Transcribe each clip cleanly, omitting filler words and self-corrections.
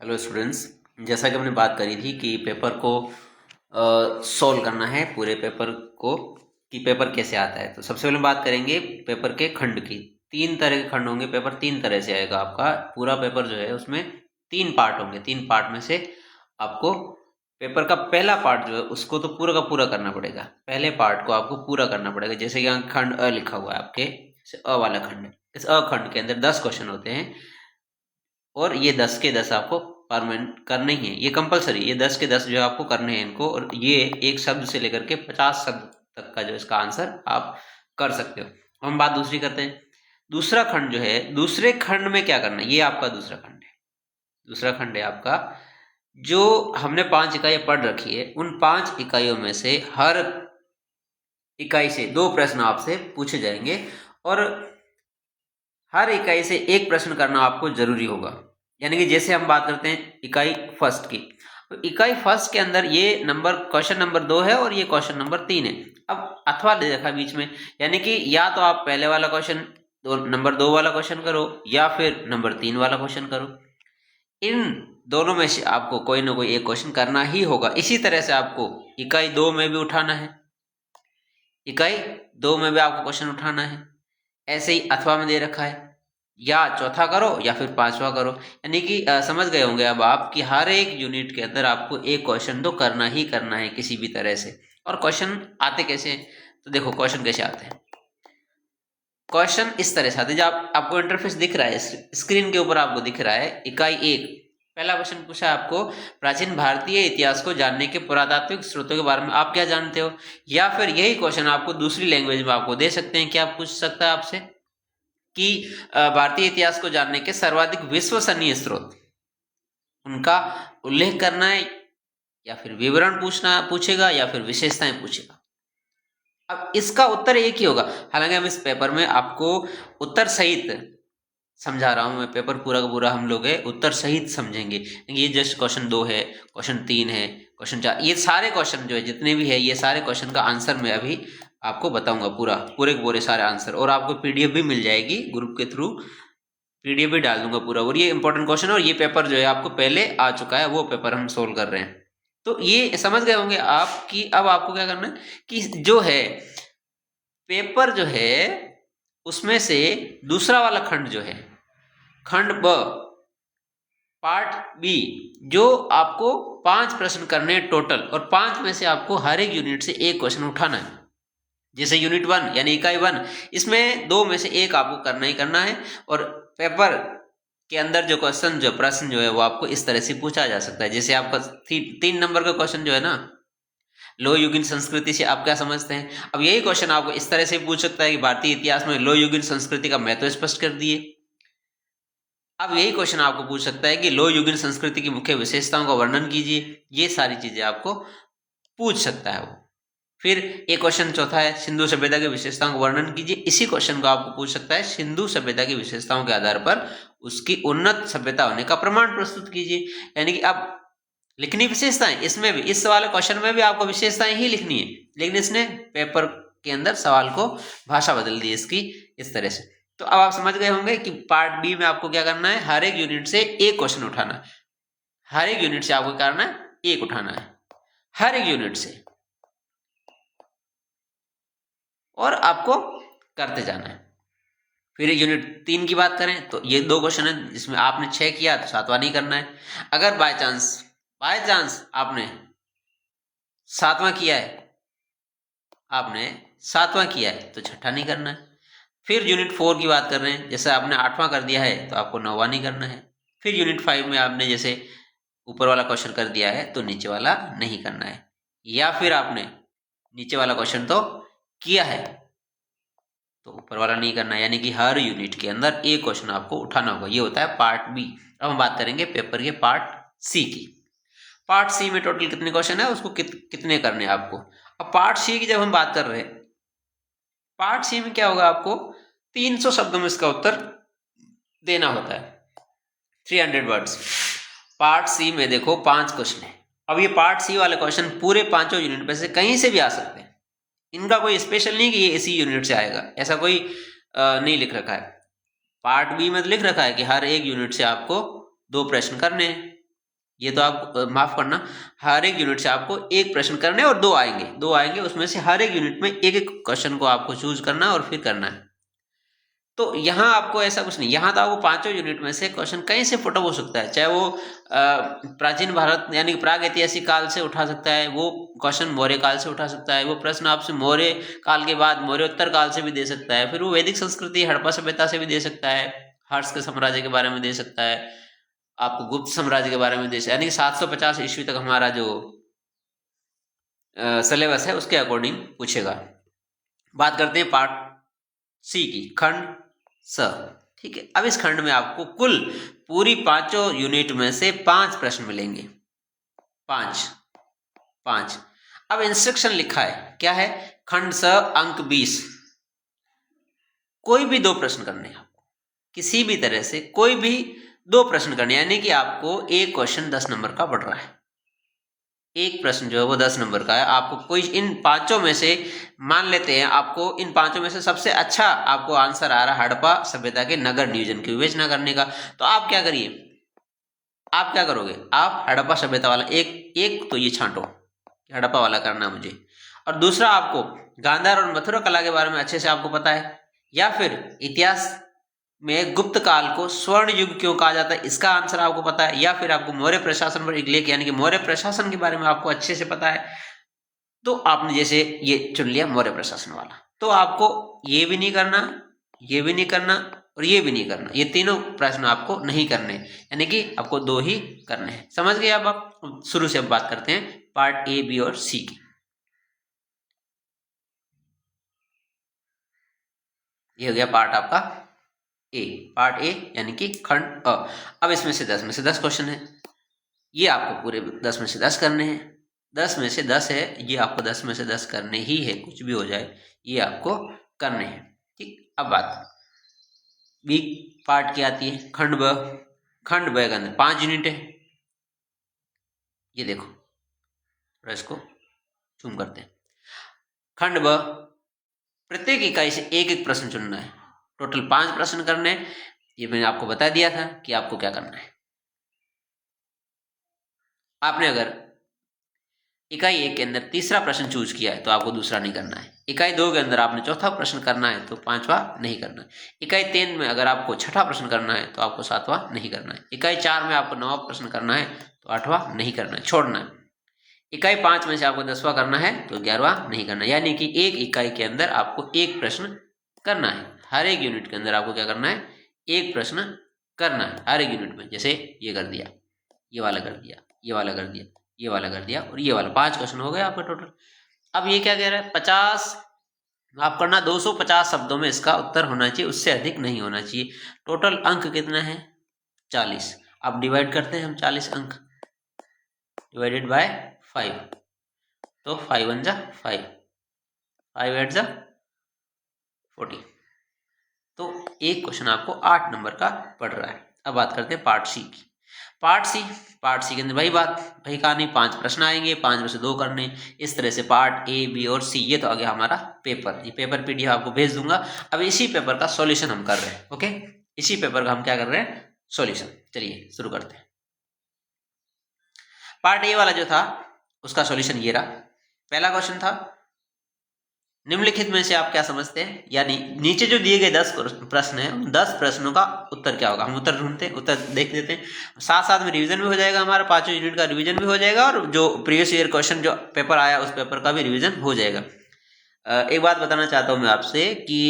Hello students. जैसा कि हमने बात करी थी कि पेपर को सॉल्व करना है, पूरे पेपर को, कि पेपर कैसे आता है। तो सबसे पहले बात करेंगे पेपर के खंड की। तीन तरह के खंड होंगे, पेपर तीन तरह से आएगा आपका। पूरा पेपर जो है उसमें तीन पार्ट होंगे। तीन पार्ट में से आपको पेपर का पहला पार्ट जो है उसको तो पूरा का पूरा करना पड़ेगा। पहले पार्ट को आपको पूरा करना पड़ेगा। जैसे कि यहाँ खंड अ लिखा हुआ है आपके, अ वाला खंड। इस अ खंड के अंदर 10 क्वेश्चन होते हैं और ये 10 के 10 आपको परमानेंट करने ही है। ये कंपलसरी, ये 10 के 10 जो है आपको करने हैं इनको। और ये एक शब्द से लेकर के 50 शब्द तक का जो इसका आंसर आप कर सकते हो। हम बात दूसरी करते हैं। दूसरा खंड जो है, दूसरे खंड में क्या करना है, ये आपका दूसरा खंड है। दूसरा खंड है आपका, जो हमने 5 इकाइयां पढ़ रखी है, उन 5 इकाइयों में से हर इकाई से 2 प्रश्न आपसे पूछे जाएंगे और हर इकाई से एक प्रश्न करना आपको जरूरी होगा। यानी कि जैसे हम बात करते हैं इकाई फर्स्ट की, तो इकाई फर्स्ट के अंदर ये नंबर क्वेश्चन नंबर 2 है और ये क्वेश्चन नंबर 3 है। अब अथवा दे रखा बीच में, यानी कि या तो आप पहले वाला क्वेश्चन नंबर 2 वाला क्वेश्चन करो या फिर नंबर 3 वाला क्वेश्चन करो। इन दोनों में से आपको कोई ना कोई एक क्वेश्चन करना ही होगा। इसी तरह से आपको इकाई 2 में भी उठाना है, इकाई 2 में भी आपको क्वेश्चन उठाना है। ऐसे ही अथवा में दे रखा है, या चौथा करो या फिर पांचवा करो। यानी कि समझ गए होंगे अब आप कि हर एक यूनिट के अंदर आपको एक क्वेश्चन तो करना ही करना है किसी भी तरह से। और क्वेश्चन आते कैसे हैं, तो देखो क्वेश्चन कैसे आते हैं। क्वेश्चन इस तरह से आते हैं, जब आपको इंटरफेस दिख रहा है, स्क्रीन के ऊपर आपको दिख रहा है इकाई 1। पहला क्वेश्चन पूछा है आपको, प्राचीन भारतीय इतिहास को जानने के पुरातात्विक स्रोतों के बारे में आप क्या जानते हो। या फिर यही क्वेश्चन आपको दूसरी लैंग्वेज में आपको दे सकते हैं। क्या पूछ सकता है आपसे कि भारतीय इतिहास को जानने के सर्वाधिक विश्वसनीय स्रोत, उनका उल्लेख करना है, या फिर विवरण पूछेगा या फिर विशेषताएं पूछेगा। अब इसका उत्तर एक ही होगा। हालांकि हम इस पेपर में आपको उत्तर सहित समझा रहा हूं, मैं पेपर पूरा का पूरा हम लोग है उत्तर सहित समझेंगे। ये जस्ट क्वेश्चन 2 है, क्वेश्चन 3 है, क्वेश्चन 4, ये सारे क्वेश्चन जो है जितने भी है, ये सारे क्वेश्चन का आंसर मैं अभी आपको बताऊंगा, पूरे के पूरे सारे आंसर। और आपको पीडीएफ भी मिल जाएगी ग्रुप के थ्रू, पीडीएफ भी डाल दूंगा पूरा। और ये इंपॉर्टेंट क्वेश्चन, और ये पेपर जो है आपको पहले आ चुका है, वो पेपर हम सोल्व कर रहे हैं। तो ये समझ गए होंगे आप कि अब आपको क्या करना है कि जो है पेपर जो है उसमें से दूसरा वाला खंड जो है, खंड ब, पार्ट बी, जो आपको 5 प्रश्न करने हैं टोटल, और 5 में से आपको हर एक यूनिट से एक क्वेश्चन उठाना है। जैसे यूनिट 1 यानी इकाई 1, इसमें 2 में से एक आपको करना ही करना है। और पेपर के अंदर जो क्वेश्चन, जो प्रश्न जो है वो आपको इस तरह से पूछा जा सकता है। जैसे आपका 3 नंबर का क्वेश्चन जो है ना, लोह युगीन संस्कृति से आप क्या समझते हैं। अब यही क्वेश्चन आपको इस तरह से पूछ सकता है कि भारतीय इतिहास में लोह युगीन संस्कृति का महत्व स्पष्ट कर दिए। अब यही क्वेश्चन आपको पूछ सकता है कि लोह युगीन संस्कृति की मुख्य विशेषताओं का वर्णन कीजिए। ये सारी चीजें आपको पूछ सकता है वो। फिर एक क्वेश्चन चौथा है, सिंधु सभ्यता की विशेषताओं का वर्णन कीजिए। इसी क्वेश्चन को आपको पूछ सकता है, सिंधु सभ्यता की विशेषताओं के आधार पर उसकी उन्नत सभ्यता होने का प्रमाण प्रस्तुत कीजिए। यानी कि अब लिखनी विशेषताएं, इसमें भी, इस वाले क्वेश्चन में भी आपको विशेषताएं ही लिखनी है, लेकिन इसने पेपर के अंदर सवाल को भाषा बदल दी इसकी इस तरह से। तो अब आप समझ गए होंगे कि पार्ट बी में आपको क्या करना है, हर एक यूनिट से एक क्वेश्चन उठाना है। हर एक यूनिट से आपको क्या करना है, एक उठाना है, हर एक यूनिट से, और आपको करते जाना है। फिर यूनिट 3 की बात करें तो ये 2 क्वेश्चन है जिसमें आपने 6 किया तो 7वां नहीं करना है। अगर बाय चांस आपने 7वां किया है, आपने 7वां किया है तो 6ठा नहीं करना है। फिर यूनिट 4 की बात कर रहे हैं, जैसे आपने 8वां कर दिया है तो आपको 9वां नहीं करना है। फिर यूनिट 5 में आपने जैसे ऊपर वाला क्वेश्चन कर दिया है तो नीचे वाला नहीं करना है। या फिर आपने नीचे वाला क्वेश्चन तो किया है तो ऊपर वाला नहीं करना है। यानी कि हर यूनिट के अंदर एक क्वेश्चन आपको उठाना होगा। ये होता है पार्ट बी। अब हम बात करेंगे पेपर के पार्ट सी की। पार्ट सी में टोटल कितने क्वेश्चन है, उसको कितने करने हैं आपको। अब पार्ट सी की जब हम बात कर रहे हैं, पार्ट सी में क्या होगा, आपको 300 शब्दों में इसका उत्तर देना होता है, 300 वर्ड्स। पार्ट सी में देखो 5 क्वेश्चन है। अब ये पार्ट सी वाले क्वेश्चन पूरे 5 यूनिट में से कहीं से भी आ सकते हैं। इनका कोई स्पेशल नहीं कि ये इसी यूनिट से आएगा, ऐसा कोई नहीं लिख रखा है। पार्ट बी में तो लिख रखा है कि हर एक यूनिट से आपको 2 प्रश्न करने हैं। ये तो आप माफ करना, हर एक यूनिट से आपको एक प्रश्न करने और दो आएंगे, उसमें से हर एक यूनिट में एक एक क्वेश्चन को आपको चूज करना है और फिर करना है। तो यहाँ आपको ऐसा कुछ नहीं, यहाँ तो आपको पांचों यूनिट में से क्वेश्चन कहीं से पुटअप हो सकता है, चाहे वो प्राचीन भारत यानी प्राग ऐतिहासिक काल से उठा सकता है, वो क्वेश्चन मौर्य काल से उठा सकता है, वो प्रश्न आपसे मौर्य काल के बाद मौर्योत्तर काल से भी दे सकता है, फिर वो वैदिक संस्कृति हड़प्पा सभ्यता से भी दे सकता है, हर्ष के साम्राज्य के बारे में दे सकता है, आपको गुप्त साम्राज्य के बारे में दे सकता है, यानी 750 ईस्वी तक हमारा जो सिलेबस है उसके अकॉर्डिंग पूछेगा। बात करते हैं पार्ट सी की, खंड स। ठीक है, अब इस खंड में आपको कुल पूरी पांचों यूनिट में से 5 प्रश्न मिलेंगे, 5। अब इंस्ट्रक्शन लिखा है, क्या है, खंड स अंक 20, कोई भी 2 प्रश्न करने हैं आपको, किसी भी तरह से कोई भी 2 प्रश्न करने, यानी कि आपको एक क्वेश्चन 10 नंबर का पड़ रहा है, एक प्रश्न जो है वो 10 नंबर का है। आपको कोई इन पांचों में से, मान लेते हैं आपको इन पांचों में से सबसे अच्छा आपको आंसर आ रहा है हड़प्पा सभ्यता के नगर नियोजन की विवेचना करने का, तो आप क्या करिए, आप क्या करोगे, आप हड़प्पा सभ्यता वाला एक तो ये छांटो, हड़प्पा वाला करना है मुझे, और दूसरा आपको गांधार और मथुरा कला के बारे में अच्छे से आपको पता है, या फिर इतिहास में गुप्त काल को स्वर्ण युग क्यों कहा जाता है इसका आंसर आपको पता है, या फिर आपको मौर्य प्रशासन पर एक लेख यानी कि मौर्य प्रशासन के बारे में आपको अच्छे से पता है, तो आपने जैसे ये चुन लिया मौर्य प्रशासन वाला, तो आपको ये भी नहीं करना, ये भी नहीं करना और ये भी नहीं करना, ये तीनों प्रश्न आपको नहीं करने, यानी कि आपको 2 ही करने हैं। समझ गए? अब आप शुरू से अब बात करते हैं पार्ट ए, बी और सी की। ये हो गया पार्ट आपका ए, पार्ट ए यानी कि खंड अ। अब इसमें से 10 में से 10 क्वेश्चन है, ये आपको पूरे 10 में से 10 करने हैं, 10 में से 10 है, ये आपको 10 में से 10 करने ही है, कुछ भी हो जाए ये आपको करने हैं। ठीक, अब बात बी पार्ट की आती है, खंड ब। खंड ब के अंदर 5 यूनिट है, ये देखो, थोड़ा इसको जूम करते हैं। खंड ब, प्रत्येक इकाई से एक एक प्रश्न चुनना है, टोटल 5 प्रश्न करने हैं, ये मैंने आपको बता दिया था कि आपको क्या करना है। आपने अगर इकाई 1 के अंदर तीसरा प्रश्न चूज किया है तो आपको दूसरा नहीं करना है, इकाई 2 के अंदर आपने चौथा प्रश्न करना है तो 5वां नहीं करना है, इकाई 3 में अगर आपको छठा प्रश्न करना है तो आपको 7वां नहीं करना है, इकाई 4 में आपको 9वां प्रश्न करना है तो 8वां नहीं करना है, छोड़ना है, इकाई 5 में से आपको 10वां करना है तो 11वां नहीं करना है, यानी कि एक इकाई के अंदर आपको एक प्रश्न करना है, हर एक यूनिट के अंदर आपको क्या करना है, एक प्रश्न करना है हर एक यूनिट में। जैसे ये कर दिया, ये वाला कर दिया, ये वाला कर दिया, ये वाला कर दिया और ये वाला, 5 क्वेश्चन हो गए आपका टोटल। अब ये क्या कह रहा है, 50 आप करना, 250 शब्दों में इसका उत्तर होना चाहिए, उससे अधिक नहीं होना चाहिए। टोटल अंक कितना है, 40। अब डिवाइड करते हैं हम 40 अंक, डिवाइडेड बाय 5, तो 5 1 जा 5, 5 8 जा 40, तो एक क्वेश्चन आपको 8 नंबर का पड़ रहा है। अब बात करते हैं पार्ट सी की। पार्ट सी के अंदर वही बात, वही कहानी, 5 प्रश्न आएंगे, 5 में से 2 करने, इस तरह से पार्ट ए, बी और सी। ये तो आ गया हमारा पेपर, ये पेपर पीडीएफ आपको भेज दूंगा। अब इसी पेपर का सॉल्यूशन हम कर रहे हैं, ओके, इसी पेपर का हम क्या कर रहे हैं, सॉल्यूशन। चलिए शुरू करते हैं। पार्ट ए वाला जो था उसका सॉल्यूशन ये रहा। पहला क्वेश्चन था, निम्नलिखित में से आप क्या समझते हैं, यानी नीचे जो दिए गए 10 प्रश्न हैं, 10 प्रश्नों का उत्तर क्या होगा, हम उत्तर ढूंढते हैं, उत्तर देख लेते हैं, साथ साथ में रिवीजन भी हो जाएगा, हमारा 5 यूनिट का रिवीजन भी हो जाएगा और जो प्रीवियस ईयर क्वेश्चन जो पेपर आया उस पेपर का भी रिवीजन हो जाएगा। एक बात बताना चाहता हूँ मैं आपसे कि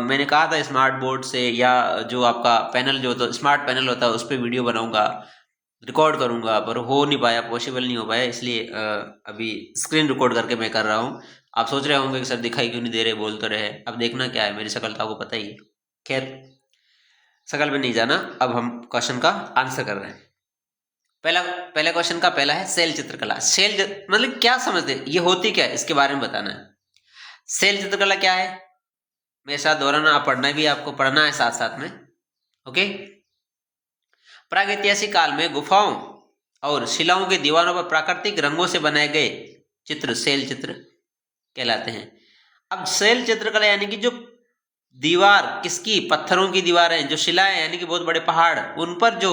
मैंने कहा था स्मार्ट बोर्ड से या जो आपका पैनल जो तो स्मार्ट पैनल होता है उस पर वीडियो बनाऊंगा, रिकॉर्ड करूंगा, पर हो नहीं पाया, पॉसिबल नहीं हो पाया, इसलिए अभी स्क्रीन रिकॉर्ड करके मैं कर रहा हूँ। आप सोच रहे होंगे कि सर दिखाई क्यों नहीं दे रहे, बोल तो रहे, अब देखना क्या है, मेरी शकल तो आपको पता ही है। खैर शकल में नहीं जाना, अब हम क्वेश्चन का आंसर कर रहे हैं। पहला क्वेश्चन का पहला है सेल चित्रकला। सेल मतलब क्या समझते हैं, ये होती क्या है, इसके बारे में बताना है। सेल चित्रकला क्या है, मेरे साथ दोहराना, पढ़ना भी आपको, पढ़ना है साथ साथ में, ओके। प्रागैतिहासिक काल में गुफाओं और शिलाओं के दीवारों पर प्राकृतिक रंगों से बनाए गए चित्र सेल चित्र कहलाते हैं। अब सेल चित्रकला यानी कि जो दीवार किसकी? पत्थरों की दीवारें, जो शिलाएं यानी कि बहुत बड़े पहाड़, उन पर जो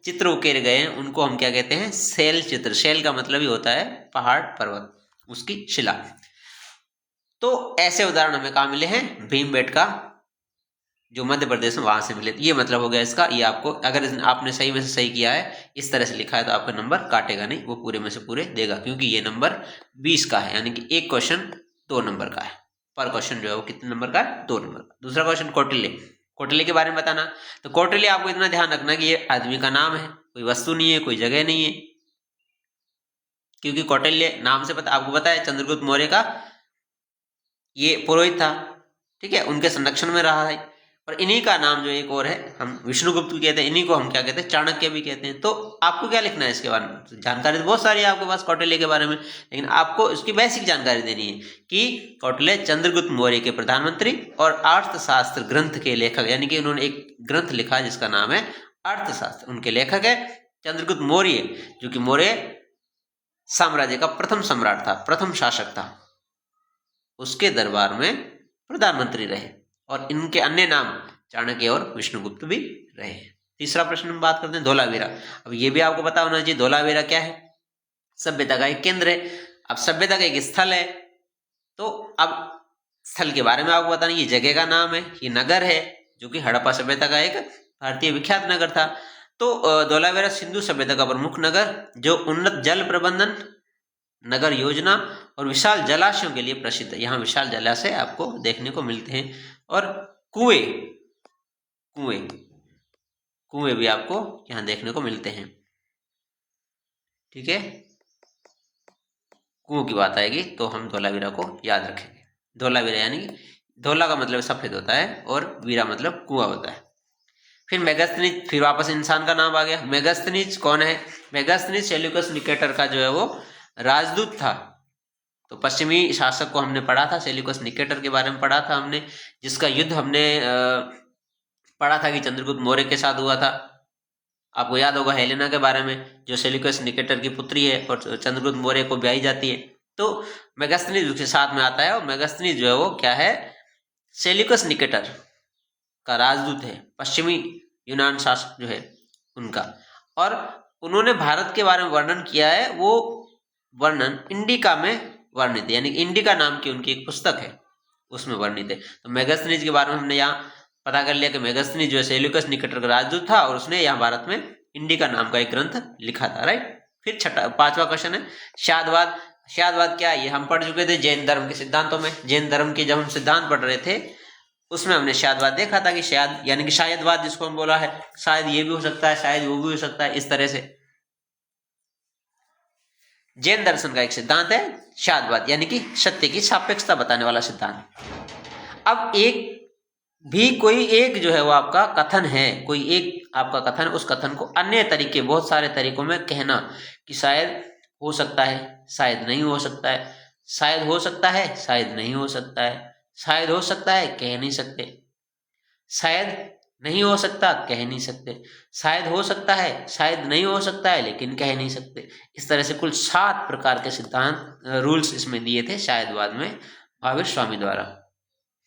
चित्र उकेरे गए हैं उनको हम क्या कहते हैं? शैल चित्र। शैल का मतलब ही होता है पहाड़, पर्वत, उसकी शिला। तो ऐसे उदाहरण हमें कहाँ मिले हैं? भीमबेटका, जो मध्य प्रदेश में, वहां से मिले। ये मतलब हो गया इसका। ये आपको, अगर आपने सही में से सही किया है, इस तरह से लिखा है, तो आपका नंबर काटेगा नहीं, वो पूरे में से पूरे देगा, क्योंकि ये नंबर 20 का है, यानी कि एक क्वेश्चन 2 नंबर का है। पर क्वेश्चन जो है वो कितने नंबर का है? 2 नंबर का। दूसरा क्वेश्चन, कौटिल्य। कौटिल्य के बारे में बताना। तो कौटिल्य, आपको इतना ध्यान रखना कि ये आदमी का नाम है, कोई वस्तु नहीं है, कोई जगह नहीं है, क्योंकि कौटिल्य नाम से पता, आपको पता है चंद्रगुप्त मौर्य का ये पुरोहित था, ठीक है, उनके संरक्षण में रहा है। और इन्हीं का नाम जो एक और है, हम विष्णुगुप्त भी कहते हैं, इन्हीं को हम क्या कहते हैं? चाणक्य भी कहते हैं। तो आपको क्या लिखना है इसके बारे में? जानकारी तो बहुत सारी है आपके पास कौटिल्य के बारे में, लेकिन आपको इसकी बेसिक जानकारी देनी है कि कौटिल्य चंद्रगुप्त मौर्य के प्रधानमंत्री और अर्थशास्त्र ग्रंथ के लेखक, यानी कि उन्होंने एक ग्रंथ लिखा जिसका नाम है अर्थशास्त्र, उनके लेखक है चंद्रगुप्त मौर्य, जो कि मौर्य साम्राज्य का प्रथम सम्राट था, प्रथम शासक था, उसके दरबार में प्रधानमंत्री रहे। और इनके अन्य नाम चाणक्य और विष्णुगुप्त भी रहे। तीसरा प्रश्न हम बात करते हैं धोलावीरा। अब ये भी आपको पता होना चाहिए, धोलावीरा क्या है? सभ्यता का एक केंद्र है। अब सभ्यता का एक स्थल है, तो अब स्थल के बारे में आपको बताना, ये जगह का नाम है, ये नगर है, जो कि हड़प्पा सभ्यता का एक भारतीय विख्यात नगर था। तो धोलावीरा सिंधु सभ्यता का प्रमुख नगर, जो उन्नत जल प्रबंधन, नगर योजना और विशाल जलाशयों के लिए प्रसिद्ध है। यहाँ विशाल जलाशय आपको देखने को मिलते हैं, और कुएं कुएं कुएं भी आपको यहाँ देखने को मिलते हैं, ठीक है। कुओं की बात आएगी तो हम धोलावीरा को याद रखेंगे। धोलावीरा यानी कि धोला का मतलब सफेद होता है और वीरा मतलब कुआं होता है। फिर मेगास्थनीज, फिर वापस इंसान का नाम आ गया। मेगास्थनीज कौन है? मेगास्थनीज सेल्यूकस निकेटर का जो है वो राजदूत था। तो पश्चिमी शासक को हमने पढ़ा था, सेल्यूकस निकेटर के बारे में पढ़ा था हमने, जिसका युद्ध हमने पढ़ा था कि चंद्रगुप्त मौर्य के साथ हुआ था। आपको याद होगा हेलेना के बारे में, जो सेल्यूकस निकेटर की पुत्री है और चंद्रगुप्त मौर्य को ब्याही जाती है। तो मेगास्थनीज उसके साथ में आता है, और मेगास्थनीज जो है वो क्या है? सेल्यूकस निकेटर का राजदूत है, पश्चिमी यूनान शासक जो है उनका। और उन्होंने भारत के बारे में वर्णन किया है, वो वर्णन इंडिका में वर्णित है, यानी इंडिका नाम की उनकी एक पुस्तक है, उसमें वर्णित है। तो मेगास्थनीज के बारे में हमने यहाँ पता कर लिया कि मेगास्थनीज जो है सेल्यूकस निकेटर का राजदूत था, और उसने यहाँ भारत में इंडिका नाम का एक ग्रंथ लिखा था, राइट। फिर पांचवा क्वेश्चन है शादवाद। शादवाद क्या है? ये हम पढ़ चुके थे जैन धर्म के सिद्धांतों में। जैन धर्म के जब हम सिद्धांत पढ़ रहे थे, उसमें हमने शायदवाद देखा था कि शायद यानी कि शायदवाद जिसको हम बोला है, शायद ये भी हो सकता है, शायद वो भी हो सकता है, इस तरह से जैन दर्शन का एक सिद्धांत है शायदवाद, यानी कि सत्य की सापेक्षता बताने वाला सिद्धांत। अब एक भी कोई एक जो है वो आपका कथन है, कोई एक आपका कथन, उस कथन को अन्य तरीके, बहुत सारे तरीकों में कहना कि शायद हो सकता है, शायद नहीं हो सकता है, शायद हो सकता है, शायद नहीं हो सकता है, शायद हो सकता है, कह नहीं सकते, शायद नहीं हो सकता, कह नहीं सकते, शायद हो सकता है, शायद नहीं हो सकता है, लेकिन कह नहीं सकते। इस तरह से कुल 7 प्रकार के सिद्धांत, रूल्स इसमें दिए थे शायदवाद में महावीर स्वामी द्वारा।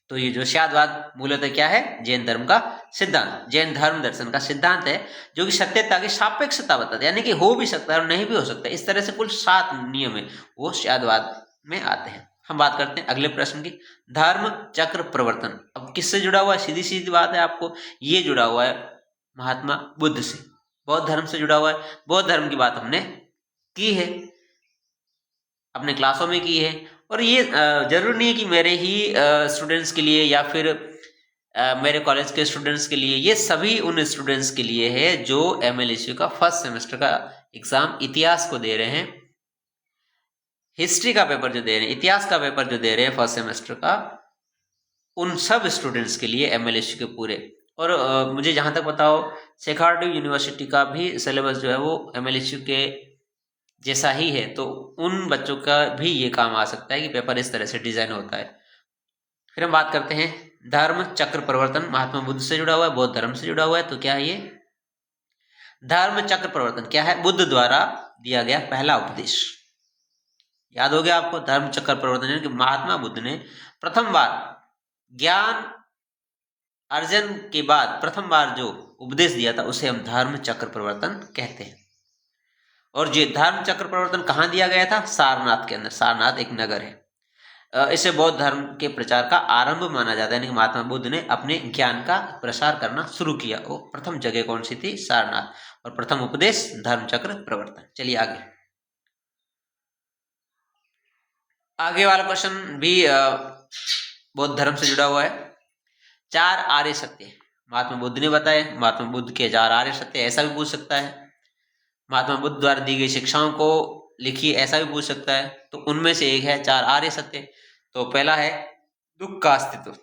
तो ये जो शायदवाद मूलतः क्या है? जैन धर्म का सिद्धांत, जैन धर्म दर्शन का सिद्धांत है, जो कि सत्यता की सापेक्षता बताता है, यानी कि हो भी सकता है और नहीं भी हो सकता है। इस तरह से कुल 7 नियम है, वो शायदवाद में आते हैं। हम बात करते हैं अगले प्रश्न की, धर्म चक्र प्रवर्तन। अब किससे जुड़ा हुआ है? सीधी सीधी बात है, आपको ये जुड़ा हुआ है महात्मा बुद्ध से, बौद्ध धर्म से जुड़ा हुआ है। बौद्ध धर्म की बात हमने की है, अपने क्लासों में की है, और ये जरूर नहीं है कि मेरे ही स्टूडेंट्स के लिए या फिर मेरे कॉलेज के स्टूडेंट्स के लिए, ये सभी उन स्टूडेंट्स के लिए है जो MLSU का फर्स्ट सेमेस्टर का एग्जाम इतिहास को दे रहे हैं, हिस्ट्री का पेपर जो दे रहे हैं, इतिहास का पेपर जो दे रहे हैं फर्स्ट सेमेस्टर का, उन सब स्टूडेंट्स के लिए MLSU के पूरे। और मुझे जहाँ तक पता हो, शेखावटी यूनिवर्सिटी का भी सिलेबस जो है वो MLSU के जैसा ही है, तो उन बच्चों का भी ये काम आ सकता है कि पेपर इस तरह से डिजाइन होता है। फिर हम बात करते हैं धर्म चक्र प्रवर्तन, महात्मा बुद्ध से जुड़ा हुआ है, बौद्ध धर्म से जुड़ा हुआ है। तो क्या है ये धर्म चक्र प्रवर्तन? क्या है? बुद्ध द्वारा दिया गया पहला उपदेश। याद हो गया आपको? धर्म चक्र प्रवर्तन यानी कि महात्मा बुद्ध ने प्रथम बार ज्ञान अर्जुन के बाद प्रथम बार जो उपदेश दिया था उसे हम धर्म चक्र प्रवर्तन कहते हैं। और ये धर्म चक्र प्रवर्तन कहाँ दिया गया था? सारनाथ के अंदर। सारनाथ एक नगर है। इसे बौद्ध धर्म के प्रचार का आरंभ माना जाता है, यानी कि महात्मा बुद्ध ने अपने ज्ञान का प्रसार करना शुरू किया। वो प्रथम जगह कौन सी थी? सारनाथ। और प्रथम उपदेश धर्म चक्र प्रवर्तन। चलिए आगे वाला क्वेश्चन भी बौद्ध धर्म से जुड़ा हुआ है। 4 आर्य सत्य महात्मा बुद्ध ने बताए। महात्मा बुद्ध के 4 आर्य सत्य, ऐसा भी पूछ सकता है। महात्मा बुद्ध द्वारा दी गई शिक्षाओं को लिखिए, ऐसा भी पूछ सकता है। तो उनमें से एक है 4 आर्य सत्य। तो पहला है दुख का अस्तित्व।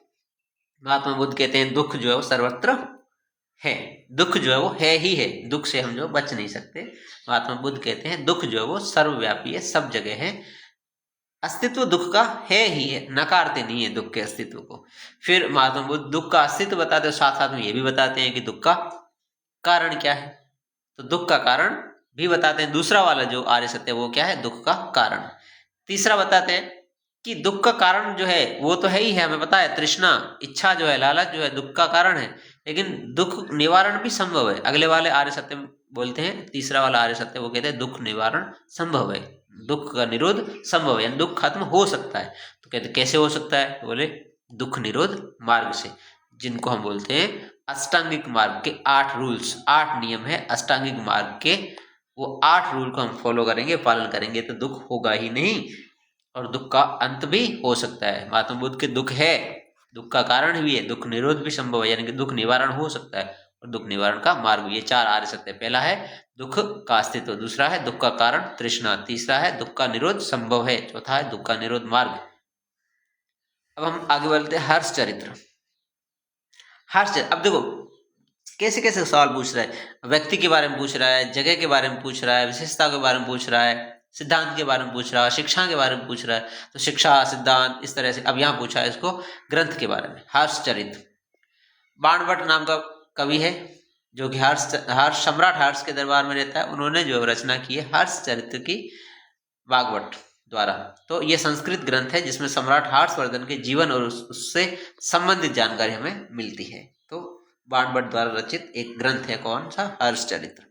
महात्मा बुद्ध कहते हैं दुख जो है वो सर्वत्र है। दुख जो है वो है ही है, दुख से हम जो बच नहीं सकते। महात्मा बुद्ध कहते हैं दुख जो है वो सर्वव्यापी है, सब जगह है। अस्तित्व दुख का है ही है, नकारते नहीं है दुख के अस्तित्व को। फिर महात्मा बुद्ध दुख का अस्तित्व बताते हैं, साथ साथ में ये भी बताते हैं कि दुख का कारण क्या है। तो दुख का कारण भी बताते हैं। दूसरा वाला जो आर्य सत्य वो क्या है? दुख का कारण। तीसरा बताते हैं कि दुख का कारण जो है वो तो है ही है, हमें पता है, तृष्णा, इच्छा जो है, लालच जो है दुख का कारण है, लेकिन दुख निवारण भी संभव है। अगले वाले आर्य सत्य बोलते हैं, तीसरा वाला आर्य सत्य वो कहते हैं दुख निवारण संभव है, दुख का निरोध संभव है, यानी दुख खत्म हो सकता है। तो कहते कैसे हो सकता है? तो बोले दुख निरोध मार्ग से, जिनको हम बोलते हैं अष्टांगिक मार्ग के 8 रूल्स, 8 नियम है अष्टांगिक मार्ग के। वो 8 रूल को हम फॉलो करेंगे, पालन करेंगे तो दुख होगा ही नहीं और दुख का अंत भी हो सकता है। महात्मा बुद्ध के दुख है, दुख का कारण भी है, दुख निरोध भी संभव है, यानी कि दुख निवारण हो सकता है और दुख निवारण का मार्ग भी। ये 4 आर्य सत्य। पहला है दुख का अस्तित्व, दूसरा है दुख का कारण तृष्णा, तीसरा है दुख का निरोध संभव है, चौथा है दुख का निरोध मार्ग। अब हम आगे बढ़ते हैं हर्ष चरित्र। हर्ष चरित्र, अब देखो कैसे कैसे सवाल पूछ रहा है। व्यक्ति के बारे में पूछ रहा है, जगह के बारे में पूछ रहा है, विशेषता के बारे में पूछ रहा है, सिद्धांत के बारे में पूछ रहा है, शिक्षा के बारे में पूछ रहा है। तो शिक्षा, सिद्धांत, इस तरह से। अब यहाँ पूछा है इसको ग्रंथ के बारे में, हर्ष चरित्र। बाणभट्ट नाम का कवि है जो कि हर्ष सम्राट हर्ष के दरबार में रहता है। उन्होंने जो रचना की है हर्ष चरित्र की वाग्भट द्वारा। तो ये संस्कृत ग्रंथ है जिसमें सम्राट हर्षवर्धन के जीवन और उससे संबंधित जानकारी हमें मिलती है। तो बाणभट्ट द्वारा रचित एक ग्रंथ है, कौन सा? हर्ष चरित्र।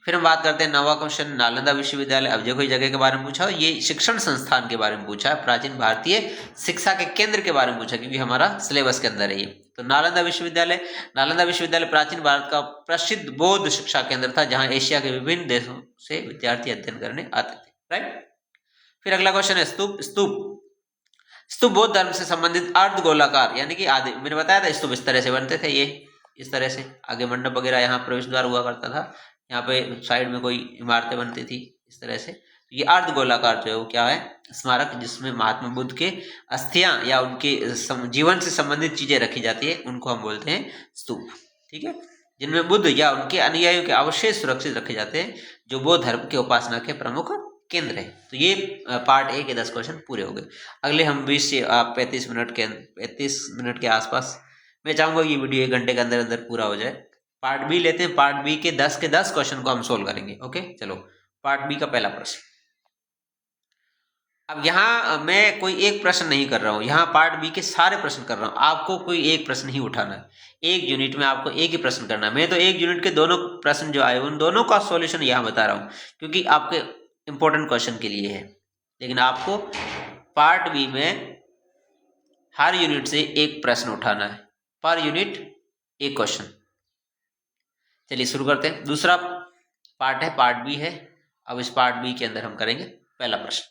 फिर हम बात करते हैं 9वां क्वेश्चन, नालंदा विश्वविद्यालय। अब जो कोई जगह के बारे में पूछा, ये शिक्षण संस्थान के बारे में पूछा है, प्राचीन भारतीय शिक्षा के केंद्र के बारे में पूछा, क्योंकि हमारा सिलेबस के अंदर है ये। तो नालंदा विश्वविद्यालय प्राचीन भारत का प्रसिद्ध बौद्ध शिक्षा केंद्र था, जहां एशिया के विभिन्न देशों से विद्यार्थी अध्ययन करने आते थे। राइट। फिर अगला क्वेश्चन है स्तूप। स्तूप बौद्ध धर्म से संबंधित अर्ध गोलाकार, यानी कि आदि, मैंने बताया था स्तूप इस तरह से बनते थे, ये इस तरह से। आगे मंडप वगैरह, यहाँ प्रवेश द्वार हुआ करता था, यहाँ पे साइड में कोई इमारतें बनती थी इस तरह से। तो ये अर्ध गोलाकार जो है वो क्या है? स्मारक, जिसमें महात्मा बुद्ध के अस्थियां या उनके जीवन से संबंधित चीजें रखी जाती है, उनको हम बोलते हैं स्तूप। ठीक है, जिनमें बुद्ध या उनके अनुयायियों के अवशेष सुरक्षित रखे जाते हैं, जो बौद्ध धर्म के उपासना के प्रमुख केंद्र है। तो ये पार्ट 1 के 10 क्वेश्चन पूरे हो गए। अगले हम 20 से 35 मिनट के आसपास, मैं चाहूंगा ये वीडियो 1 घंटे के अंदर अंदर पूरा हो जाए। पार्ट बी लेते हैं, पार्ट बी के 10 क्वेश्चन को हम सोल्व करेंगे। ओके, चलो पार्ट बी का पहला प्रश्न। अब यहाँ मैं कोई एक प्रश्न नहीं कर रहा हूँ, यहाँ पार्ट बी के सारे प्रश्न कर रहा हूँ। आपको कोई एक प्रश्न ही उठाना है, एक यूनिट में आपको एक ही प्रश्न करना है। मैं तो एक यूनिट के दोनों प्रश्न जो आए उन दोनों का सॉल्यूशन यहाँ बता रहा हूँ, क्योंकि आपके इंपॉर्टेंट क्वेश्चन के लिए है। लेकिन आपको पार्ट बी में हर यूनिट से एक प्रश्न उठाना है, पर यूनिट एक क्वेश्चन। चलिए शुरू करते हैं। दूसरा पार्ट है, पार्ट बी है। अब इस पार्ट बी के अंदर हम करेंगे पहला प्रश्न।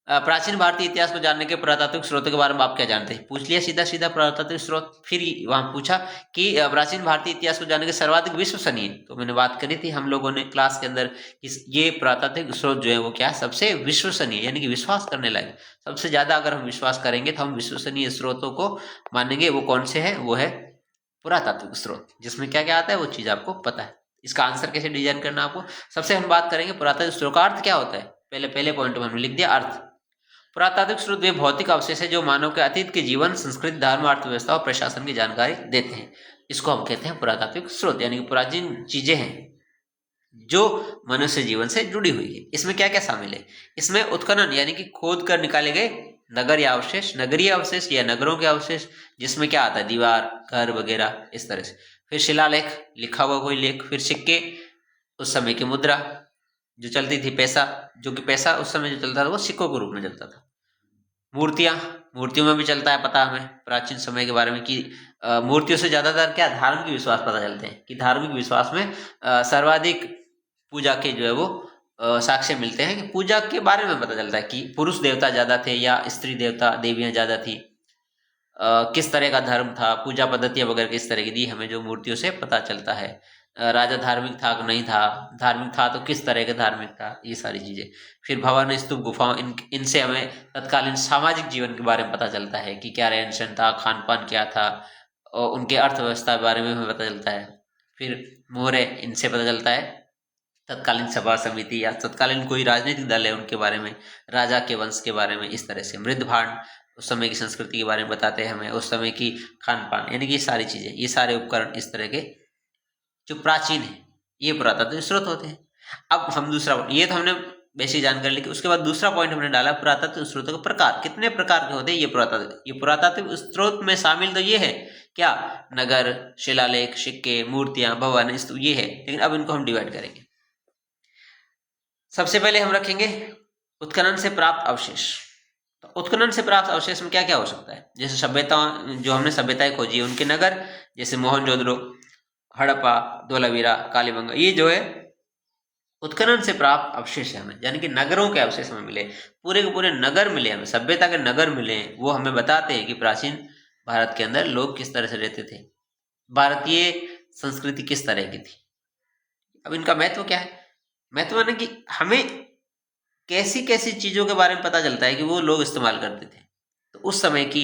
प्राचीन भारतीय इतिहास को जानने के पुरातात्विक स्रोतों के बारे में आप क्या जानते हैं? पूछ लिया सीधा सीधा पुरातात्विक स्रोत। फिर वहां पूछा कि प्राचीन भारतीय इतिहास को जानने के सर्वाधिक विश्वसनीय, तो मैंने बात करी थी हम लोगों ने क्लास के अंदर, ये पुरातात्विक स्रोत जो है वो क्या है? सबसे विश्वसनीय, यानी कि विश्वास करने लायक। सबसे ज्यादा अगर हम विश्वास करेंगे तो हम विश्वसनीय स्रोतों को मानेंगे। वो कौन से है? वो है पुरातात्विक स्रोत, जिसमें क्या क्या आता है वो चीज आपको पता है। इसका आंसर कैसे डिजाइन करना आपको, सबसे हम बात करेंगे पुरातात्विक स्रोत का अर्थ क्या होता है। पहले पॉइंट में हमने लिख दिया अर्थ। पुरातात्विक स्रोत वे भौतिक अवशेष है जो मानव के अतीत के जीवन, संस्कृति, धर्म, अर्थव्यवस्था और प्रशासन की जानकारी देते हैं। इसको हम कहते हैं पुरातात्विक स्रोत, यानी कि प्राचीन चीजें हैं जो मनुष्य जीवन से जुड़ी हुई है। इसमें क्या क्या शामिल है? इसमें उत्खनन, यानी कि खोद कर निकाले गए नगर या अवशेष, नगरीय अवशेष या नगरों के अवशेष, जिसमें क्या आता है, दीवार, घर वगैरह इस तरह से। फिर शिलालेख, लिखा हुआ कोई लेख। फिर सिक्के, उस समय की मुद्रा जो चलती थी, पैसा, जो कि पैसा उस समय जो चलता था वो सिक्कों के रूप में चलता था। मूर्तियां, मूर्तियों में भी चलता है पता हमें प्राचीन समय के बारे में कि मूर्तियों से ज्यादातर क्या धार्मिक विश्वास पता चलते हैं कि धार्मिक विश्वास में सर्वाधिक पूजा के जो है वो साक्ष्य मिलते हैं कि पूजा के बारे में पता चलता है कि पुरुष देवता ज्यादा थे या स्त्री देवता देवियां ज्यादा थी, किस तरह का धर्म था, पूजा पद्धतियां वगैरह किस तरह की थी, हमें जो मूर्तियों से पता चलता है। राजा धार्मिक था कि नहीं था, धार्मिक था तो किस तरह का धार्मिक था, ये सारी चीजें। फिर भवन, स्तूप, गुफाओं, इनसे हमें तत्कालीन सामाजिक जीवन के बारे में पता चलता है कि क्या रहन सहन था, खान पान क्या था, और उनके अर्थव्यवस्था के बारे में हमें पता चलता है। फिर मोहरे, इनसे पता चलता है तत्कालीन सभा समिति या तत्कालीन कोई राजनीतिक दल है उनके बारे में, राजा के वंश के बारे में, इस तरह से। मृद भांड, उस समय की संस्कृति के बारे में बताते हैं हमें, उस समय की खान पान, यानी कि ये सारी चीजें, ये सारे उपकरण इस तरह के जो प्राचीन है ये पुरातत्व स्रोत होते हैं। अब हम दूसरा, ये तो हमने बेसिक जानकारी ली। उसके बाद दूसरा पॉइंट हमने डाला पुरातत्व स्रोतों का प्रकार, कितने प्रकार के होते हैं ये पुरातत्व स्रोत में शामिल तो ये है क्या, नगर, शिलालेख, सिक्के, मूर्तियां, भवन, स्तूप, ये है। लेकिन अब इनको हम डिवाइड करेंगे। सबसे पहले हम रखेंगे उत्खनन से प्राप्त अवशेष। तो उत्खनन से प्राप्त अवशेष में क्या क्या हो सकता है, जैसे सभ्यता, जो हमने सभ्यताएं खोजी उनके नगर, जैसे मोहनजोदड़ो, हड़प्पा, धोलावीरा, कालीबंगा, ये जो है उत्खनन से प्राप्त अवशेष है हमें, यानी कि नगरों के अवशेष हमें मिले, पूरे के पूरे नगर मिले हमें, सभ्यता के नगर मिले। वो हमें बताते हैं कि प्राचीन भारत के अंदर लोग किस तरह से रहते थे, भारतीय संस्कृति किस तरह की थी। अब इनका महत्व क्या है, महत्व है कि हमें कैसी कैसी चीजों के बारे में पता चलता है कि वो लोग इस्तेमाल करते थे। तो उस समय की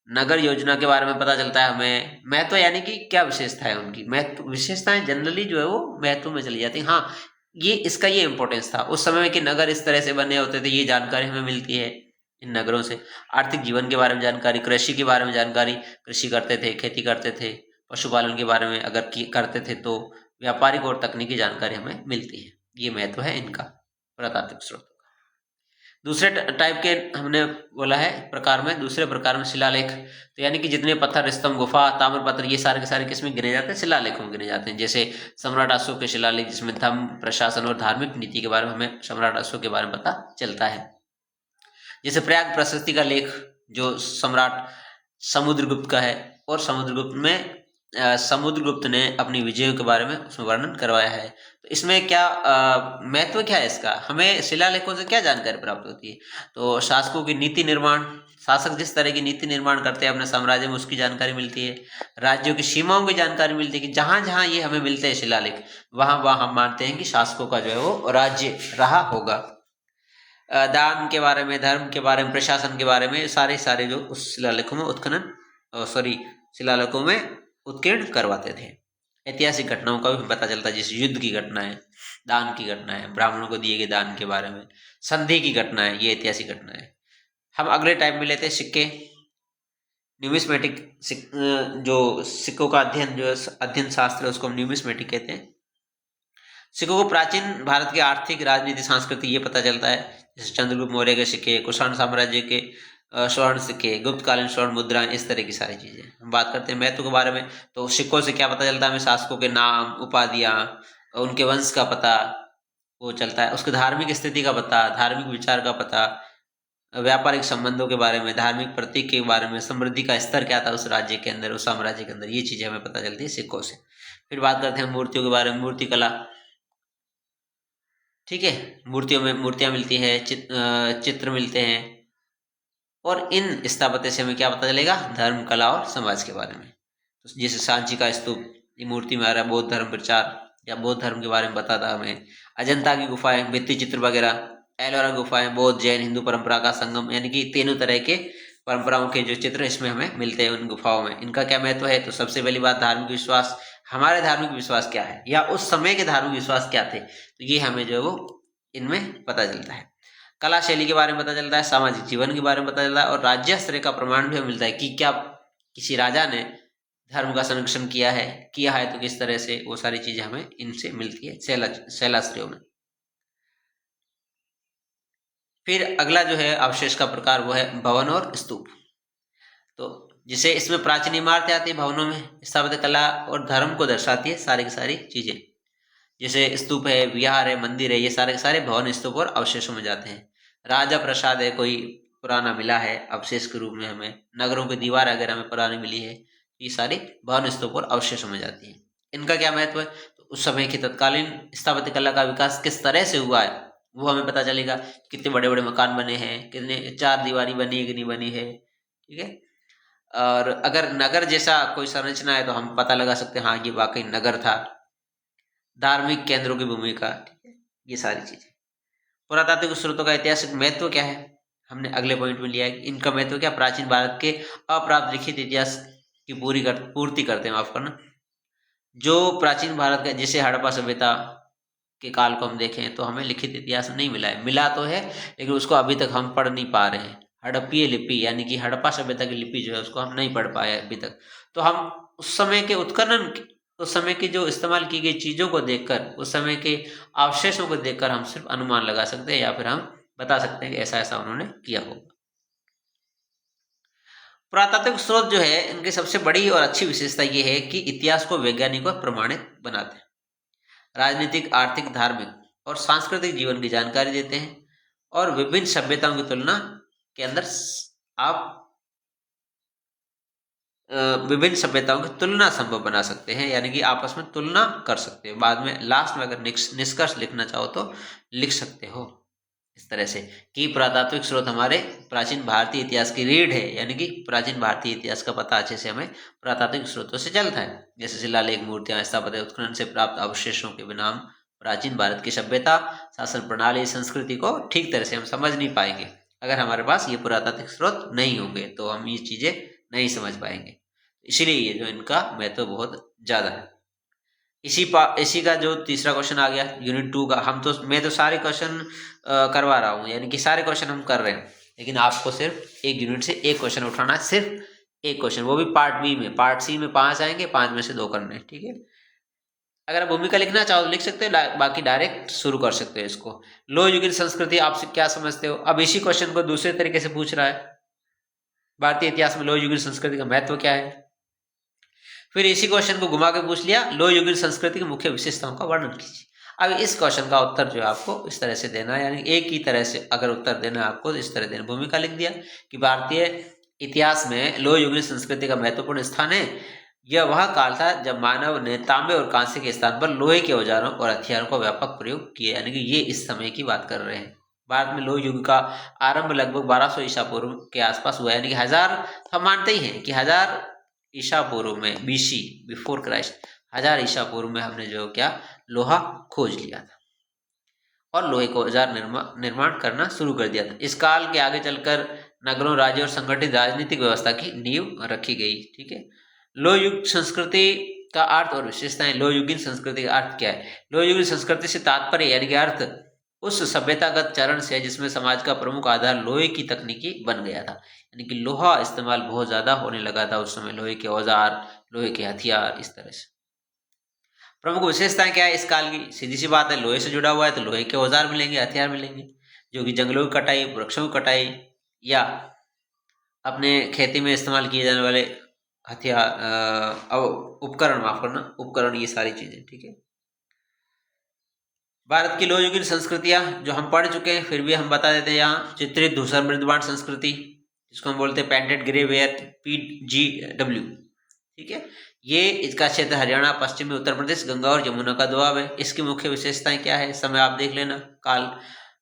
नगर योजना के बारे में पता चलता है हमें। महत्व यानी कि क्या विशेषता है उनकी, महत्व विशेषताएं जनरली जो है वो महत्व में चली जाती है। हाँ, ये इसका ये इंपॉर्टेंस था, उस समय के नगर इस तरह से बने होते थे, ये जानकारी हमें मिलती है इन नगरों से। आर्थिक जीवन के बारे में जानकारी, कृषि के बारे में जानकारी, कृषि करते थे, खेती करते थे, पशुपालन के बारे में अगर करते थे तो व्यापारिक और तकनीकी जानकारी हमें मिलती है। ये महत्व है इनका पुरातात्विक स्रोत। दूसरे टाइप के हमने बोला है प्रकार में, दूसरे प्रकार में शिलालेख, तो यानी कि जितने पत्थर, स्तंभ, गुफा, ताम्रपत्र, ये सारे के सारे किसमें गिने जाते हैं, शिलालेखों में गिने जाते हैं। जैसे सम्राट अशोक के शिलालेख, जिसमें धर्म, प्रशासन और धार्मिक नीति के बारे में हमें सम्राट अशोक के बारे में पता चलता है। जैसे प्रयाग प्रशस्ति का लेख जो सम्राट समुद्रगुप्त का है, और समुद्रगुप्त ने अपनी विजयों के बारे में उसमें वर्णन करवाया है। तो इसमें क्या महत्व क्या है इसका, हमें शिलालेखों से क्या जानकारी प्राप्त होती है, तो शासकों की नीति निर्माण, शासक जिस तरह की नीति निर्माण करते हैं अपने साम्राज्य में उसकी जानकारी मिलती है। राज्यों की सीमाओं की जानकारी मिलती है कि जहां जहां ये हमें मिलते हैं शिलालेख, वहां वहां हम मानते हैं कि शासकों का जो है वो राज्य रहा होगा। दान के बारे में, धर्म के बारे में, प्रशासन के बारे में सारे सारे जो उस शिलालेखों में शिलालेखों में उत्कीर्ण करवाते थे। ऐतिहासिक घटनाओं का भी पता चलता है, जैसे युद्ध की घटना है, दान की घटना है, ब्राह्मणों को दिए गए दान के बारे में, संधि की घटना है, ये ऐतिहासिक घटना है। हम अगले टाइप में लेते हैं सिक्के, न्यूमिस्मेटिक, जो सिक्कों का अध्ययन, जो अध्ययन शास्त्र है उसको हम न्यूमिस्मेटिक कहते हैं। सिक्कों को प्राचीन भारत के आर्थिक, राजनीति, संस्कृति ये पता चलता है, जैसे चंद्रगुप्त मौर्य के सिक्के, कुषाण साम्राज्य के स्वर्ण सिक्के, गुप्तकालीन स्वर्ण मुद्राएं, इस तरह की सारी चीजें। हम बात करते हैं महत्व के बारे में, तो सिक्कों से क्या पता चलता है हमें, शासकों के नाम, उपाधियां, उनके वंश का पता वो चलता है, उसके धार्मिक स्थिति का पता, धार्मिक विचार का पता, व्यापारिक संबंधों के बारे में, धार्मिक प्रतीक के बारे में, समृद्धि का स्तर क्या था उस राज्य के अंदर, उस साम्राज्य के अंदर, ये चीजें हमें पता चलती है सिक्कों से। फिर बात करते हैं मूर्तियों के बारे में, मूर्ति कला, ठीक है, मूर्तियों में मूर्तियां मिलती है, चित्र मिलते हैं, और इन स्थापत्य से हमें क्या पता चलेगा, धर्म, कला और समाज के बारे में। तो जैसे सांची का स्तूप, ये मूर्ति में आ रहा है बौद्ध धर्म प्रचार या बौद्ध धर्म के बारे में बताता हमें। अजंता की गुफाएं, भित्ति चित्र वगैरह, एलोरा गुफाएं, बौद्ध, जैन, हिंदू परंपरा का संगम, यानी कि तीनों तरह के परंपराओं के जो चित्र इसमें हमें मिलते हैं उन गुफाओं में। इनका क्या महत्व है, तो सबसे पहली बात धार्मिक विश्वास, हमारे धार्मिक विश्वास क्या है या उस समय के धार्मिक विश्वास क्या थे, तो ये हमें जो है वो इनमें पता चलता है। कला शैली के बारे में पता चलता है, सामाजिक जीवन के बारे में पता चलता है, और राज्य स्तरीय का प्रमाण भी हमें मिलता है कि क्या किसी राजा ने धर्म का संरक्षण किया है तो किस तरह से, वो सारी चीजें हमें इनसे मिलती है शैलाश्रयों में। फिर अगला जो है अवशेष का प्रकार वो है भवन और स्तूप। तो जिसे इसमें प्राचीन इमारतें आती है भवनों में, स्थापत्य कला और धर्म को दर्शाती है सारी की सारी चीजें। जैसे स्तूप है, विहार है, मंदिर है, ये सारे के सारे भवन, स्तूप और अवशेषों में जाते हैं। राजा प्रसाद है, कोई पुराना मिला है अवशेष के रूप में हमें, नगरों की दीवार अगर हमें पुरानी मिली है, ये सारी भवन, स्तूप और अवशेषों में जाती है। इनका क्या महत्व है, तो उस समय की तत्कालीन स्थापत्य कला का विकास किस तरह से हुआ है वो हमें पता चलेगा। कितने बड़े बड़े मकान बने हैं, कितने चार दीवारी बनी है कि नहीं बनी है, ठीक है। और अगर नगर जैसा कोई संरचना है तो हम पता लगा सकते हैं हाँ ये वाकई नगर था। धार्मिक केंद्रों की भूमिका, ठीक है, ये सारी चीजें। पुरातात्विक स्रोतों का ऐतिहासिक महत्व क्या है, हमने अगले पॉइंट में लिया है। इनका महत्व क्या, प्राचीन भारत के अप्राप्त लिखित इतिहास की पूर्ति करते हैं, माफ करना। जो प्राचीन भारत का, जैसे हड़प्पा सभ्यता के काल को हम देखें तो हमें लिखित इतिहास नहीं मिला है, मिला तो है लेकिन उसको अभी तक हम पढ़ नहीं पा रहे हैं। हड़प्पीय लिपि यानी कि हड़प्पा सभ्यता की लिपि जो है उसको हम नहीं पढ़ पाए अभी तक। तो हम उस समय के उत्खनन, उस समय की जो इस्तेमाल की गई चीजों को देखकर, उस समय के अवशेषों को देखकर हम सिर्फ अनुमान लगा सकते हैं या फिर हम बता सकते हैं कि ऐसा ऐसा उन्होंने किया होगा। पुरातात्विक स्रोत जो है इनकी सबसे बड़ी और अच्छी विशेषता ये है कि इतिहास को वैज्ञानिक और प्रमाणित बनाते हैं, राजनीतिक, आर्थिक, धार्मिक और सांस्कृतिक जीवन की जानकारी देते हैं, और विभिन्न सभ्यताओं की तुलना के अंदर आप विभिन्न सभ्यताओं की तुलना संभव बना सकते हैं, यानी कि आपस में तुलना कर सकते हो। बाद में लास्ट में अगर निष्कर्ष लिखना चाहो तो लिख सकते हो इस तरह से कि पुरातात्विक स्रोत हमारे प्राचीन भारतीय इतिहास की रीढ़ है, यानी कि प्राचीन भारतीय इतिहास का पता अच्छे से हमें पुरातात्विक स्रोतों से चलता है। जैसे शिलालेख, मूर्तियां, स्थापत्य उत्खनन से प्राप्त अवशेषों के बिना हम प्राचीन भारत की सभ्यता, शासन प्रणाली, संस्कृति को ठीक तरह से हम समझ नहीं पाएंगे। अगर हमारे पास ये पुरातात्विक स्रोत नहीं होंगे तो हम ये चीजें नहीं समझ पाएंगे। इसीलिए ये जो इनका महत्व बहुत ज्यादा है। इसी का जो तीसरा क्वेश्चन आ गया यूनिट 2 का, मैं तो सारे क्वेश्चन करवा रहा हूँ, यानी कि सारे क्वेश्चन हम कर रहे हैं, लेकिन आपको सिर्फ एक यूनिट से एक क्वेश्चन उठाना है, सिर्फ एक क्वेश्चन, वो भी पार्ट बी में। पार्ट सी में 5 आएंगे, 5 में से 2 करने, ठीक है। अगर आप भूमिका लिखना चाहो तो लिख सकते हो, बाकी डायरेक्ट शुरू कर सकते हो इसको। लोह युगीन संस्कृति आपसे क्या समझते हो, अब इसी क्वेश्चन को दूसरे तरीके से पूछ रहा है, भारतीय इतिहास में लोह युगीन संस्कृति का महत्व क्या है। फिर इसी क्वेश्चन को घुमा के पूछ लिया, लोह युगीन संस्कृति की मुख्य विशेषताओं का वर्णन कीजिए। अब इस क्वेश्चन का उत्तर जो है आपको इस तरह से देना है, यानी एक ही तरह से अगर उत्तर देना है आपको तो इस तरह देना। भूमिका लिख दिया कि भारतीय इतिहास में लोह युगीन संस्कृति का महत्वपूर्ण स्थान है। यह वह काल था जब मानव ने तांबे और कांसे के स्थान पर लोहे के औजारों और हथियारों का व्यापक प्रयोग किया, यानी कि ये इस समय की बात कर रहे हैं। भारत में लोह युग का आरंभ लगभग 1200 ईसा पूर्व के आसपास हुआ, यानी कि 1000, हम मानते ही हैं कि 1000 ईसा पूर्व में, बीसी, बिफोर क्राइस्ट, 1000 ईसा पूर्व में हमने जो क्या लोहा खोज लिया था और लोहे को औजार निर्माण करना शुरू कर दिया था। इस काल के आगे चलकर नगरों, राज्यों और संगठित राजनीतिक व्यवस्था की नींव रखी गई, ठीक है। लोह युग संस्कृति का अर्थ और विशेषताएं। लोह युगीन संस्कृति का अर्थ क्या है, लोह युगीन संस्कृति से तात्पर्य यानी कि अर्थ उस सभ्यतागत चरण से जिसमें समाज का प्रमुख आधार लोहे की तकनीकी बन गया था, यानी कि लोहा इस्तेमाल बहुत ज्यादा होने लगा था उस समय, लोहे के औजार, लोहे के हथियार, इस तरह से। प्रमुख विशेषताएं क्या है इस काल की, सीधी सी बात है, लोहे से जुड़ा हुआ है तो लोहे के औजार मिलेंगे, हथियार मिलेंगे, जो कि जंगलों की कटाई, वृक्षों की कटाई या अपने खेती में इस्तेमाल किए जाने वाले हथियार, उपकरण, माफ करना, उपकरण, ये सारी चीजें, ठीक है। भारत की लोह युगीन संस्कृतियां जो हम पढ़ चुके हैं, फिर भी हम बता देते हैं। यहाँ चित्रित धूसर मृदबाण संस्कृति, जिसको हम बोलते हैं पेंटेड ग्रे वेयर, PGW, ठीक है। ये इसका क्षेत्र हरियाणा, पश्चिमी उत्तर प्रदेश, गंगा और यमुना का दुआब है। इसकी मुख्य विशेषताएं क्या है, समय आप देख लेना। काल,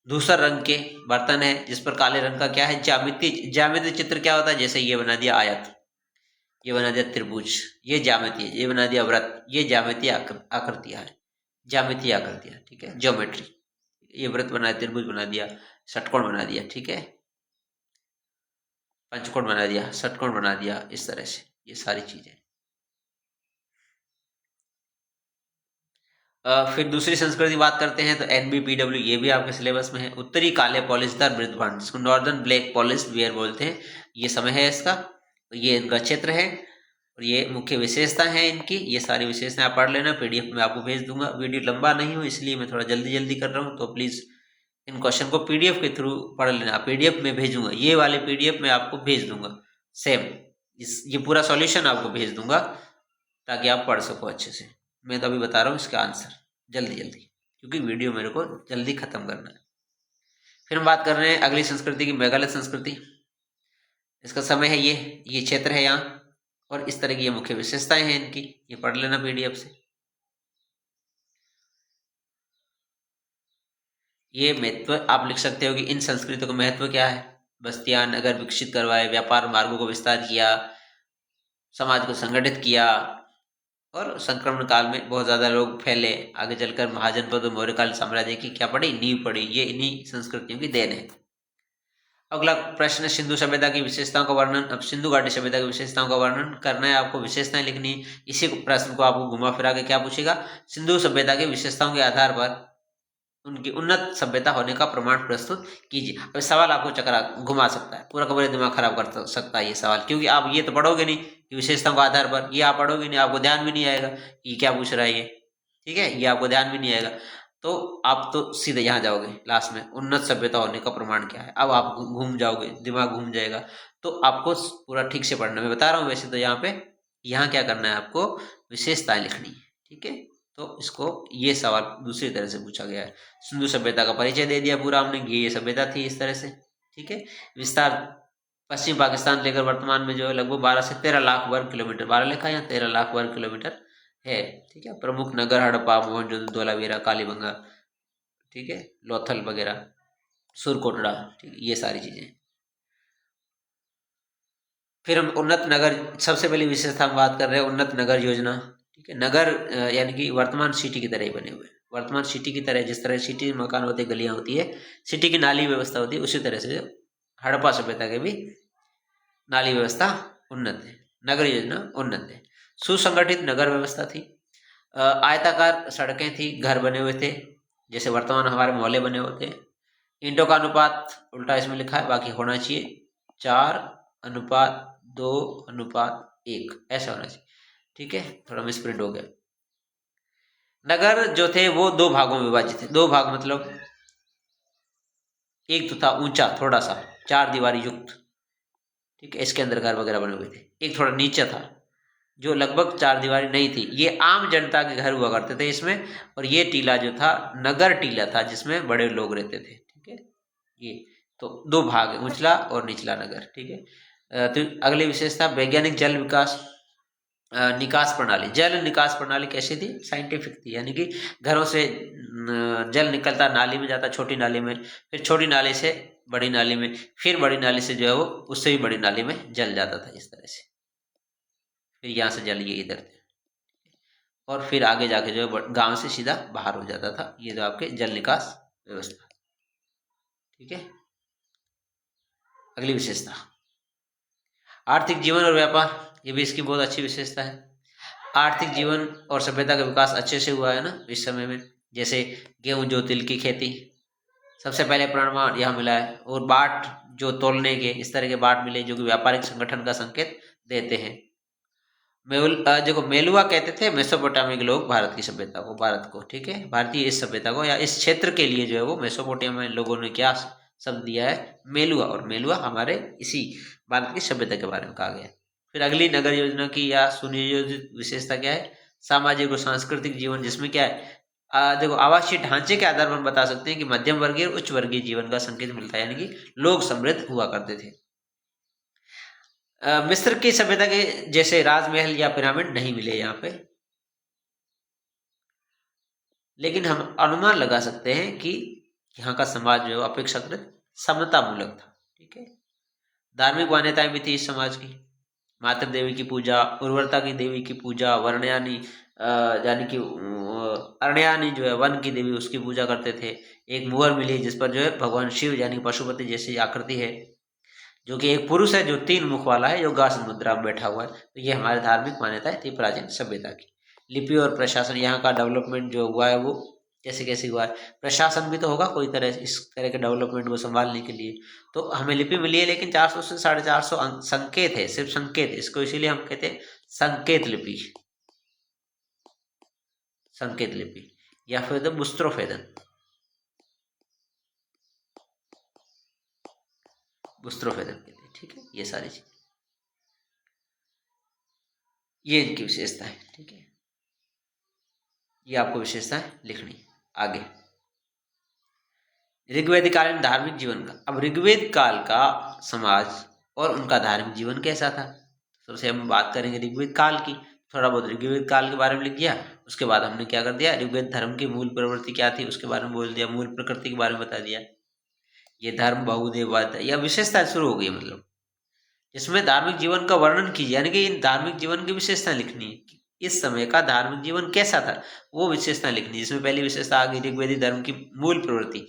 धूसर रंग के बर्तन है जिस पर काले रंग का क्या है, ज्यामिति चित्र क्या होता है, जैसे ये बना दिया आयत, ये बना दिया त्रिभुज, ये ज्यामिति, ये बना दिया वृत्त, ये ज्यामितीय आकृतियां है, ज्यामितीय आकृतियां, ठीक है, ज्योमेट्री। ये वृत्त बना दिया, त्रिभुज बना दिया, षटकोण बना दिया, ठीक है, पंचकोण बना दिया, षटकोण बना दिया, इस तरह से ये सारी चीजें। फिर दूसरी संस्कृति बात करते हैं तो NBPW, ये भी आपके सिलेबस में है। उत्तरी काले पॉलिशदार मृदबाण, जिसको नॉर्दर्न ब्लैक पॉलिश वेयर बोलते हैं, ये समय है इसका, तो ये इनका क्षेत्र है और ये मुख्य विशेषता है इनकी। ये सारी विशेषताएं आप पढ़ लेना, PDF में आपको भेज दूंगा। वीडियो लंबा नहीं हो इसलिए मैं थोड़ा जल्दी कर रहा हूँ, तो प्लीज़ इन क्वेश्चन को पीडीएफ के थ्रू पढ़ लेना। पीडीएफ में भेजूंगा, ये वाले पीडीएफ में आपको भेज दूंगा सेम, ये पूरा सॉल्यूशन आपको भेज दूंगा ताकि आप पढ़ सको अच्छे से। मैं तो अभी बता रहा हूँ इसका आंसर जल्दी जल्दी, क्योंकि वीडियो मेरे को जल्दी खत्म करना है। फिर हम बात कर रहे हैं अगली संस्कृति की, मेघालय संस्कृति। इसका समय है ये क्षेत्र है यहाँ, और इस तरह की ये मुख्य विशेषताएं हैं इनकी, ये पढ़ लेना पीडीएफ से। ये महत्व आप लिख सकते हो कि इन संस्कृतियों का महत्व क्या है। बस्तियां नगर विकसित करवाए, व्यापार मार्गों को विस्तार किया, समाज को संगठित किया, और संक्रमण काल में बहुत ज्यादा लोग फैले। आगे चलकर महाजनपद और मौर्यकाल साम्राज्य की क्या पड़ी, नींव पड़ी। ये इन्हीं संस्कृतियों की देन है। अगला प्रश्न, सिंधु सभ्यता की विशेषताओं का वर्णन। अब सिंधु घाटी सभ्यता की विशेषताओं का वर्णन करना है आपको, विशेषताएं लिखनी। इसी प्रश्न को आपको घुमा फिरा के क्या पूछेगा, सिंधु सभ्यता की विशेषताओं के आधार पर उनकी उन्नत सभ्यता होने का प्रमाण प्रस्तुत कीजिए। अब सवाल आपको चकरा घुमा सकता है, पूरा का पूरा दिमाग खराब कर सकता है ये सवाल, क्योंकि आप ये तो पढ़ोगे नहीं कि विशेषताओं के आधार पर, ये आप पढ़ोगे नहीं, आपको ध्यान भी नहीं आएगा कि क्या पूछ रहा है ये। ठीक है, ये आपको ध्यान भी नहीं आएगा, तो आप तो सीधे यहाँ जाओगे लास्ट में, उन्नत सभ्यता होने का प्रमाण क्या है। अब आप घूम जाओगे, दिमाग घूम जाएगा, तो आपको पूरा ठीक से पढ़ना। मैं बता रहा हूँ वैसे तो यहाँ पे, यहाँ क्या करना है आपको, विशेषताएं लिखनी है। ठीक है, तो इसको ये सवाल दूसरी तरह से पूछा गया है। सिंधु सभ्यता का परिचय दे दिया पूरा हमने, ये सभ्यता थी इस तरह से। ठीक है, विस्तार पश्चिम पाकिस्तान लेकर वर्तमान में जो है लगभग 12 से 13 लाख वर्ग किलोमीटर, 12 लिखा है यहाँ, 13 लाख वर्ग किलोमीटर है। ठीक है, प्रमुख नगर हड़प्पा, मोहनजोदड़ो, धोलावीरा, कालीबंगा, ठीक है, लोथल वगैरह, सुरकोटड़ा, ठीक है, ये सारी चीजें। फिर हम उन्नत नगर, सबसे पहली विशेषता हम बात कर रहे हैं उन्नत नगर योजना। ठीक है, नगर यानी कि वर्तमान सिटी की तरह ही बने हुए, वर्तमान सिटी की तरह, जिस तरह सिटी मकान होते, गलियां होती है, सिटी की नाली व्यवस्था होती है, उसी तरह से हड़प्पा सभ्यता के भी नाली व्यवस्था उन्नत है, नगर योजना उन्नत है। सुसंगठित नगर व्यवस्था थी, आयताकार सड़कें थी, घर बने हुए थे, जैसे वर्तमान हमारे मोहल्ले बने होते हैं। ईंटों का अनुपात उल्टा इसमें लिखा है, बाकी होना चाहिए 4:2:1, ऐसा होना चाहिए। ठीक है, थोड़ा मिसप्रिंट हो गया। नगर जो थे वो 2 भागों में विभाजित थे। 2 भाग मतलब एक तो था ऊंचा थोड़ा सा, 4 दीवारी युक्त, ठीक है, इसके अंदर घर वगैरह बने हुए थे। एक थोड़ा नीचे था जो लगभग 4 दीवारी नहीं थी, ये आम जनता के घर हुआ करते थे इसमें। और ये टीला जो था नगर टीला था, जिसमें बड़े लोग रहते थे। ठीक है, ये तो 2 भाग है, उछला और निचला नगर। ठीक है, तो अगली विशेषता वैज्ञानिक जल विकास निकास प्रणाली। जल निकास प्रणाली कैसी थी, साइंटिफिक थी, यानी कि घरों से जल निकलता, नाली में जाता, छोटी नाली में, फिर छोटी नाली से बड़ी नाली में, फिर बड़ी नाली से जो है वो उससे भी बड़ी नाली में जल जाता था इस तरह से, फिर यहाँ से जल ये इधर थे, और फिर आगे जाके जो है गांव से सीधा बाहर हो जाता था। ये जो आपके जल निकास व्यवस्था। ठीक है, अगली विशेषता आर्थिक जीवन और व्यापार, ये भी इसकी बहुत अच्छी विशेषता है। आर्थिक जीवन और सभ्यता का विकास अच्छे से हुआ है ना इस समय में, जैसे गेहूं जो तिल की खेती, सबसे पहले प्रमाण यहाँ मिला है। और बाट जो तोलने के, इस तरह के बाट मिले जो कि व्यापारिक संगठन का संकेत देते हैं। देखो मेलुआ कहते थे मेसोपोटामिया के लोग भारत की सभ्यता को, भारत को, ठीक है, भारतीय इस सभ्यता को या इस क्षेत्र के लिए जो है वो मेसोपोटामिया लोगों ने क्या शब्द दिया है, मेलुआ। और मेलुआ हमारे इसी भारत की सभ्यता के बारे में कहा गया है। फिर अगली नगर योजना की या सुनियोजित विशेषता क्या है, सामाजिक और सांस्कृतिक जीवन, जिसमें क्या है, देखो आवासीय ढांचे के आधार पर हम बता सकते हैं कि मध्यम वर्गीय और उच्च वर्गीय जीवन का संकेत मिलता है, यानी कि लोग समृद्ध हुआ करते थे। मिस्र की सभ्यता के जैसे राजमहल या पिरामिड नहीं मिले यहाँ पे, लेकिन हम अनुमान लगा सकते हैं कि यहाँ का समाज जो अपेक्षाकृत समता मूलक था। ठीक है, धार्मिक मान्यताएं भी थी इस समाज की, मातृ देवी की पूजा, उर्वरता की देवी की पूजा, वर्णयानी यानी कि अरण्यानी जो है वन की देवी, उसकी पूजा करते थे। एक मुहर मिली जिस पर जो है भगवान शिव यानी पशुपति जैसी आकृति है, जो कि एक पुरुष है जो 3 मुख वाला है, योगासन मुद्रा में बैठा हुआ है। तो ये हमारे धार्मिक मान्यताएं थी प्राचीन सभ्यता की। लिपि और प्रशासन, यहाँ का डेवलपमेंट जो हुआ है वो कैसे कैसे हुआ है, प्रशासन भी तो होगा कोई तरह, इस तरह के डेवलपमेंट को संभालने के लिए। तो हमें लिपि मिली है, लेकिन 400 से 450 संकेत है, सिर्फ संकेत है, इसको इसीलिए हम कहते हैं संकेत लिपि, संकेत लिपि, या फिर बुस्त्रोफेदन। बुस्ट्रोफेदर के लिए। ठीक है, ये सारी चीज, ये इनकी विशेषता है। ठीक है, ये आपको विशेषताएं लिखनी। आगे ऋग्वेद कालीन धार्मिक जीवन का। अब ऋग्वेद काल का समाज और उनका धार्मिक जीवन कैसा था, सबसे हम बात करेंगे ऋग्वेद काल की। थोड़ा बहुत ऋग्वेद काल के बारे में लिख दिया, उसके बाद हमने क्या कर दिया, ऋग्वेद धर्म की मूल प्रवृत्ति क्या थी उसके बारे में बोल दिया, मूल प्रकृति के बारे में बता दिया। ये धर्म बहुदेववाद या विशेषता शुरू हो गई, मतलब इसमें धार्मिक जीवन का वर्णन कीजिए, यानी कि इन धार्मिक जीवन की विशेषता लिखनी है। इस समय का धार्मिक जीवन कैसा था वो विशेषता लिखनी है। जिसमें पहली विशेषता आ गई ऋग्वेदी धर्म की मूल प्रवृत्ति।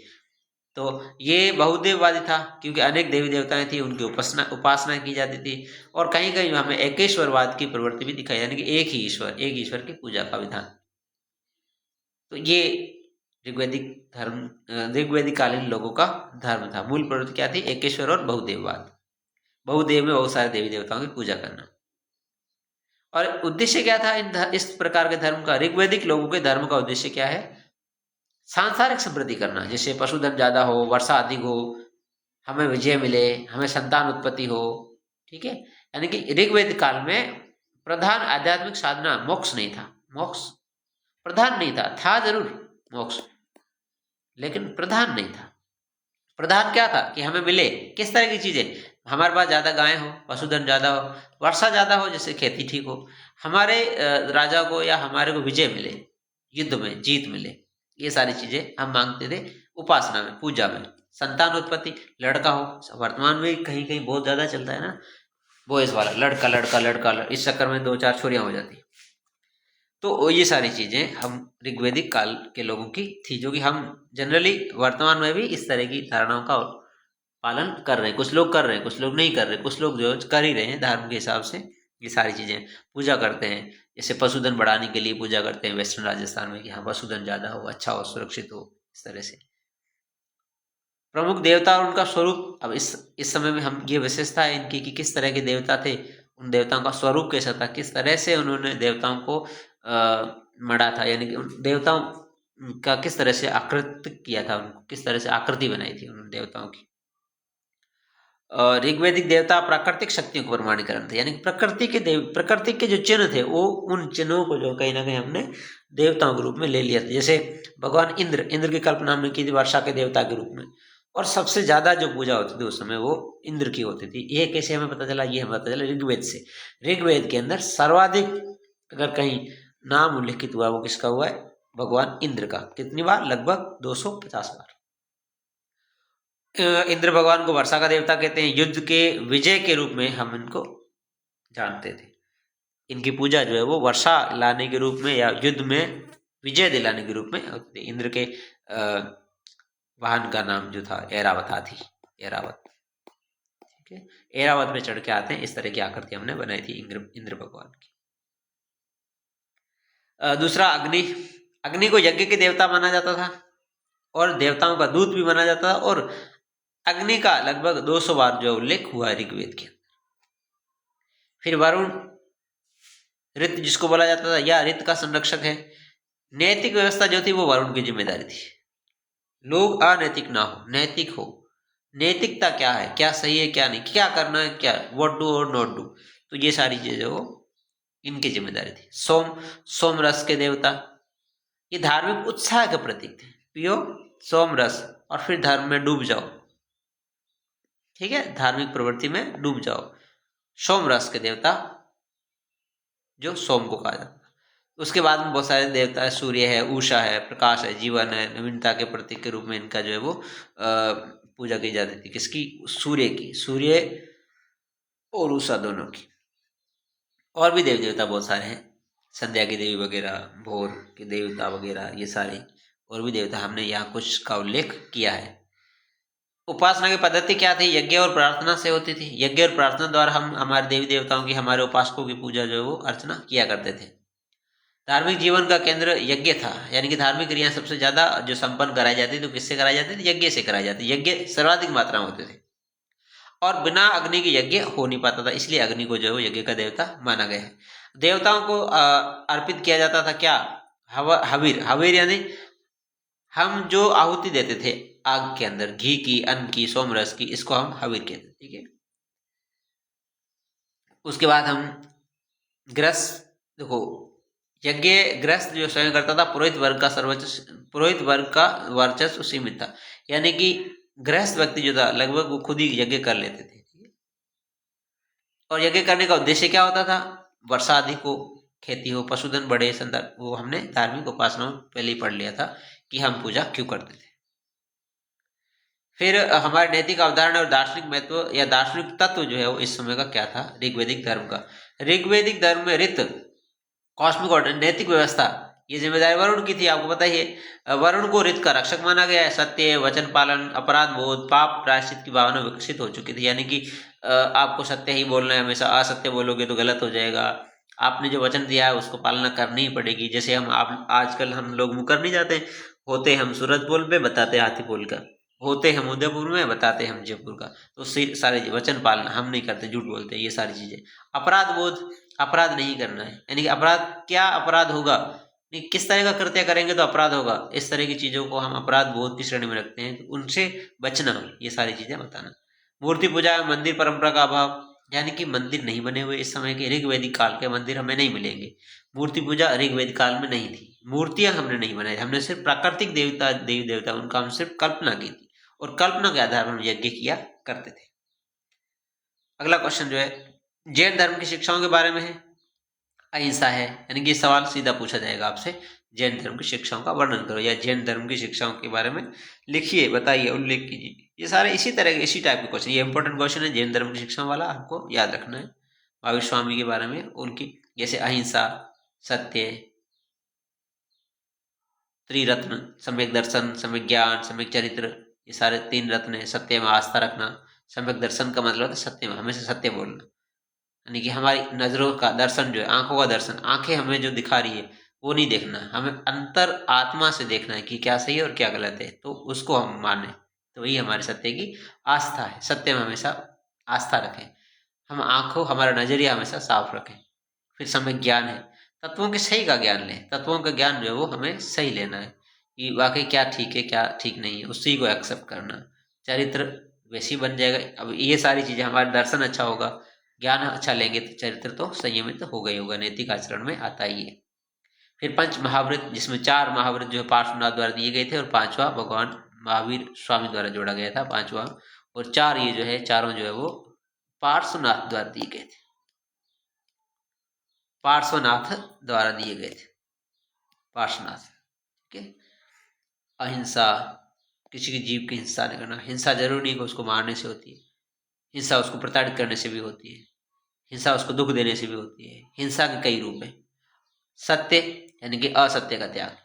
तो ये बहुदेववादी था क्योंकि अनेक देवी देवताएं थी, उनकी उपासना की जाती थी। और कहीं कहीं हमें एकेश्वरवाद की प्रवृत्ति भी दिखाई, यानी कि एक ईश्वर की पूजा का विधान। तो ये ऋग्वेदिक धर्म, ऋग्वेदिक कालीन लोगों का धर्म था। मूल प्रवृत्ति क्या थी, एकेश्वर और बहुदेववाद। बहुदेव में बहुत सारे देवी देवताओं की पूजा करना। और उद्देश्य क्या था इस प्रकार के धर्म का, ऋग्वेदिक लोगों के धर्म का उद्देश्य क्या है, सांसारिक समृद्धि करना। जैसे पशुधन ज्यादा हो, वर्षा अधिक हो, हमें विजय मिले, हमें संतान उत्पत्ति हो। ठीक है, यानी कि ऋग्वेद काल में प्रधान आध्यात्मिक साधना मोक्ष नहीं था। मोक्ष प्रधान नहीं था जरूर मोक्ष, लेकिन प्रधान नहीं था। प्रधान क्या था कि हमें मिले किस तरह की चीजें, हमारे पास ज्यादा गायें हो, पशुधन ज्यादा हो, वर्षा ज्यादा हो, जैसे खेती ठीक हो, हमारे राजा को या हमारे को विजय मिले, युद्ध में जीत मिले। ये सारी चीजें हम मांगते थे उपासना में, पूजा में। संतान उत्पत्ति, लड़का हो, वर्तमान में कहीं कहीं बहुत ज्यादा चलता है ना बॉयज वाला, लड़का लड़का लड़का, इस चक्कर में 2-4 छोरियां हो जाती। तो ये सारी चीजें हम ऋग्वेदिक काल के लोगों की थी, जो कि हम जनरली वर्तमान में भी इस तरह की धारणाओं का पालन कर रहे हैं। कुछ लोग कर रहे हैं, कुछ लोग नहीं कर रहे, कुछ लोग जो कर ही रहे हैं धर्म के हिसाब से। ये सारी चीजें पूजा करते हैं, जैसे पशुधन बढ़ाने के लिए पूजा करते हैं वेस्टर्न राजस्थान में कि हाँ पशुधन ज्यादा हो, अच्छा हो, सुरक्षित हो, इस तरह से। प्रमुख देवता और उनका स्वरूप, अब इस समय में हम ये विशेषता है इनकी कि किस तरह के देवता थे, उन देवताओं का स्वरूप कैसा था, किस तरह से उन्होंने देवताओं को मढ़ा था, यानी कि उन देवताओं का किस तरह से आकृत किया था, उनको किस तरह से आकृति बनाई थी उन देवताओं की। ऋग्वेदिक देवता प्राकृतिक शक्तियों को प्रमाणीकरण थे, यानी प्रकृति के जो चिन्ह थे वो, उन चिन्हों को जो कहीं ना कहीं हमने देवताओं के रूप में ले लिया था। जैसे भगवान इंद्र की कल्पना हमने की थी वर्षा के देवता के रूप में, और सबसे ज्यादा जो पूजा होती थी उस समय वो इंद्र की होती थी। ये कैसे हमें पता चला, ये हमें पता चला ऋग्वेद से। ऋग्वेद के अंदर सर्वाधिक अगर कहीं नाम उल्लेखित हुआ वो किसका हुआ है, भगवान इंद्र का। कितनी बार, लगभग 250 बार। इंद्र भगवान को वर्षा का देवता कहते हैं। युद्ध के विजय के रूप में हम इनको जानते थे। इनकी पूजा जो है वो वर्षा लाने के रूप में या युद्ध में विजय दिलाने के रूप में होती थी। इंद्र के वाहन का नाम जो था ऐरावत थी, ऐरावत। ठीक है, ऐरावत में चढ़ के आते हैं, इस तरह की आकृति हमने बनाई थी इंद्र भगवान की। दूसरा अग्नि को यज्ञ के देवता माना जाता था और देवताओं का दूत भी माना जाता था। और अग्नि का लगभग 200 बार जो उल्लेख हुआ है ऋग्वेद के अंदर। फिर वरुण, ऋत जिसको बोला जाता था, या ऋत का संरक्षक है। नैतिक व्यवस्था जो थी वो वरुण की जिम्मेदारी थी। लोग अनैतिक ना हो, नैतिक हो। नैतिकता क्या है, क्या सही है क्या नहीं, क्या करना है, क्या व्हाट डू और नॉट डू, तो ये सारी चीजें वो इनकी जिम्मेदारी थी। सोम रस के देवता, ये धार्मिक उत्साह के प्रतीक थे। पियो सोम रस और फिर धर्म में डूब जाओ। ठीक है, धार्मिक प्रवृत्ति में डूब जाओ। सोम रस के देवता जो सोम को कहा जाता है। उसके बाद में बहुत सारे देवता है, सूर्य है, उषा है, प्रकाश है, जीवन है, नवीनता के प्रतीक के रूप में इनका जो है वो पूजा की जाती थी। किसकी, सूर्य की, सूर्य और उषा दोनों की। और भी देवी देवता बहुत सारे हैं, संध्या की देवी वगैरह, भोर के देवता वगैरह, ये सारे और भी देवता हमने यहाँ कुछ का उल्लेख किया है। उपासना की पद्धति क्या थी, यज्ञ और प्रार्थना से होती थी। यज्ञ और प्रार्थना द्वारा हम हमारे देवी देवताओं की, हमारे उपासकों की पूजा जो है वो अर्चना किया करते थे। धार्मिक जीवन का केंद्र यज्ञ था, यानी कि धार्मिक क्रियाएं सबसे ज्यादा जो संपन्न कराई जाती तो किससे कराई जाती थी, यज्ञ से कराई जाती। यज्ञ सर्वाधिक मात्रा में होते थे और बिना अग्नि के यज्ञ हो नहीं पाता था, इसलिए अग्नि को जो है वो यज्ञ का देवता माना गया है। देवताओं को अर्पित किया जाता था क्या, हवीर। हवीर यानी हम जो आहुति देते थे, आग के अंदर, घी की, अन्न की, सोमरस की, इसको हम हविर कहते हैं। ठीक है। उसके बाद हम गृहस्थ, देखो यज्ञ गृहस्थ जो स्वयं करता था, पुरोहित वर्ग का वर्चस्व सीमित था। यानी कि गृहस्थ व्यक्ति जो था लगभग वो खुद ही यज्ञ कर लेते थे। और यज्ञ करने का उद्देश्य क्या होता था? वर्षा अधिक हो, खेती हो, पशुधन बढ़े, संतान। वो हमने धार्मिक उपासना में पहले ही पढ़ लिया था कि हम पूजा क्यों करते थे। फिर हमारे नैतिक अवधारणा और दार्शनिक महत्व या दार्शनिक तत्व जो है वो इस समय का क्या था? ऋग्वैदिक धर्म का। ऋग्वैदिक धर्म में ऋत, कॉस्मिक ऑर्डर, नैतिक व्यवस्था, ये जिम्मेदारी वरुण की थी, आपको पता ही है। वरुण को ऋत का रक्षक माना गया है। सत्य, वचन पालन, अपराध बोध, पाप प्रायश्चित की भावना विकसित हो चुकी थी। यानी कि आपको सत्य ही बोलना है हमेशा, असत्य बोलोगे तो गलत हो जाएगा। आपने जो वचन दिया है उसको पालना करनी ही पड़ेगी। जैसे हम आप आजकल हम लोग मुकर नहीं जाते, होते हम सूरत पोल पे, बताते हाथी पोल का, होते हम उदयपुर में, बताते हम जयपुर का। तो सारे वचन पालना हम नहीं करते, झूठ बोलते हैं, ये सारी चीजें। अपराध बोध, अपराध नहीं करना है। यानी कि अपराध, क्या अपराध होगा, किस तरह का कृत्य करेंगे तो अपराध होगा, इस तरह की चीजों को हम अपराध बोध की श्रेणी में रखते हैं। तो उनसे बचना, ये सारी चीजें बताना। मूर्ति पूजा, मंदिर परंपरा का अभाव, यानी कि मंदिर नहीं बने हुए इस समय के, ऋग्वैदिक काल के मंदिर हमें नहीं मिलेंगे। मूर्ति पूजा ऋग्वैदिक काल में नहीं थी, मूर्तियां हमने नहीं बनाई, हमने सिर्फ प्राकृतिक देवता, देवी देवता, उनका हम सिर्फ कल्पना की थी, और कल्पना के आधार पर हम यज्ञ किया करते थे। अगला क्वेश्चन जो है जैन धर्म की शिक्षाओं के बारे में है। अहिंसा है, यानी कि सवाल सीधा पूछा जाएगा आपसे, जैन धर्म की शिक्षाओं का वर्णन करो, या जैन धर्म की शिक्षाओं के बारे में लिखिए, बताइए, उल्लेख कीजिए। ये सारे इसी तरह के, इसी टाइप के क्वेश्चन, ये इंपॉर्टेंट क्वेश्चन है जैन धर्म की शिक्षाओं वाला, आपको याद रखना है। महावीर स्वामी के बारे में, उनकी जैसे अहिंसा, सत्य, त्रिरत्न, सम्यक दर्शन, सम्यक ज्ञान, सम्यक चरित्र, ये सारे 3 रत्न है। सत्य में आस्था रखना, सम्यक दर्शन का मतलब है सत्य में हमेशा सत्य बोलना, यानी कि हमारी नजरों का दर्शन जो है, आंखों का दर्शन, आंखें हमें जो दिखा रही है वो नहीं देखना, हमें अंतर आत्मा से देखना है कि क्या सही है और क्या गलत है, तो उसको हम माने, तो वही हमारे सत्य की आस्था है। सत्य में हमेशा आस्था रखें, हम आंखों, हमारा नजरिया हमेशा साफ रखें। फिर सम्यक ज्ञान है, तत्वों के सही का ज्ञान लें, तत्वों का ज्ञान जो है वो हमें सही लेना है कि वाकई क्या ठीक है क्या ठीक नहीं है, उसी को एक्सेप्ट करना। चरित्र वैसे ही बन जाएगा। अब ये सारी चीजें, हमारा दर्शन अच्छा होगा, ज्ञान अच्छा लेंगे तो चरित्र तो संयमित तो होगा ही होगा, नैतिक आचरण में आता ही है। फिर पंच महावृत, जिसमें 4 महावृत जो है पार्श्वनाथ द्वारा दिए गए थे, और 5वां भगवान महावीर स्वामी द्वारा जोड़ा गया था, 5वां। और 4 ये जो है, चारों जो है वो पार्श्वनाथ द्वारा दिए गए थे, पार्श्वनाथ द्वारा दिए गए थे, पार्श्वनाथ। ठीक है। अहिंसा, किसी की जीव की हिंसा नहीं करना। हिंसा जरूरी नहीं कि उसको मारने से होती है, हिंसा उसको प्रताड़ित करने से भी होती है, हिंसा उसको दुख देने से भी होती है। हिंसा के कई रूप हैं। सत्य, यानी कि असत्य का त्याग,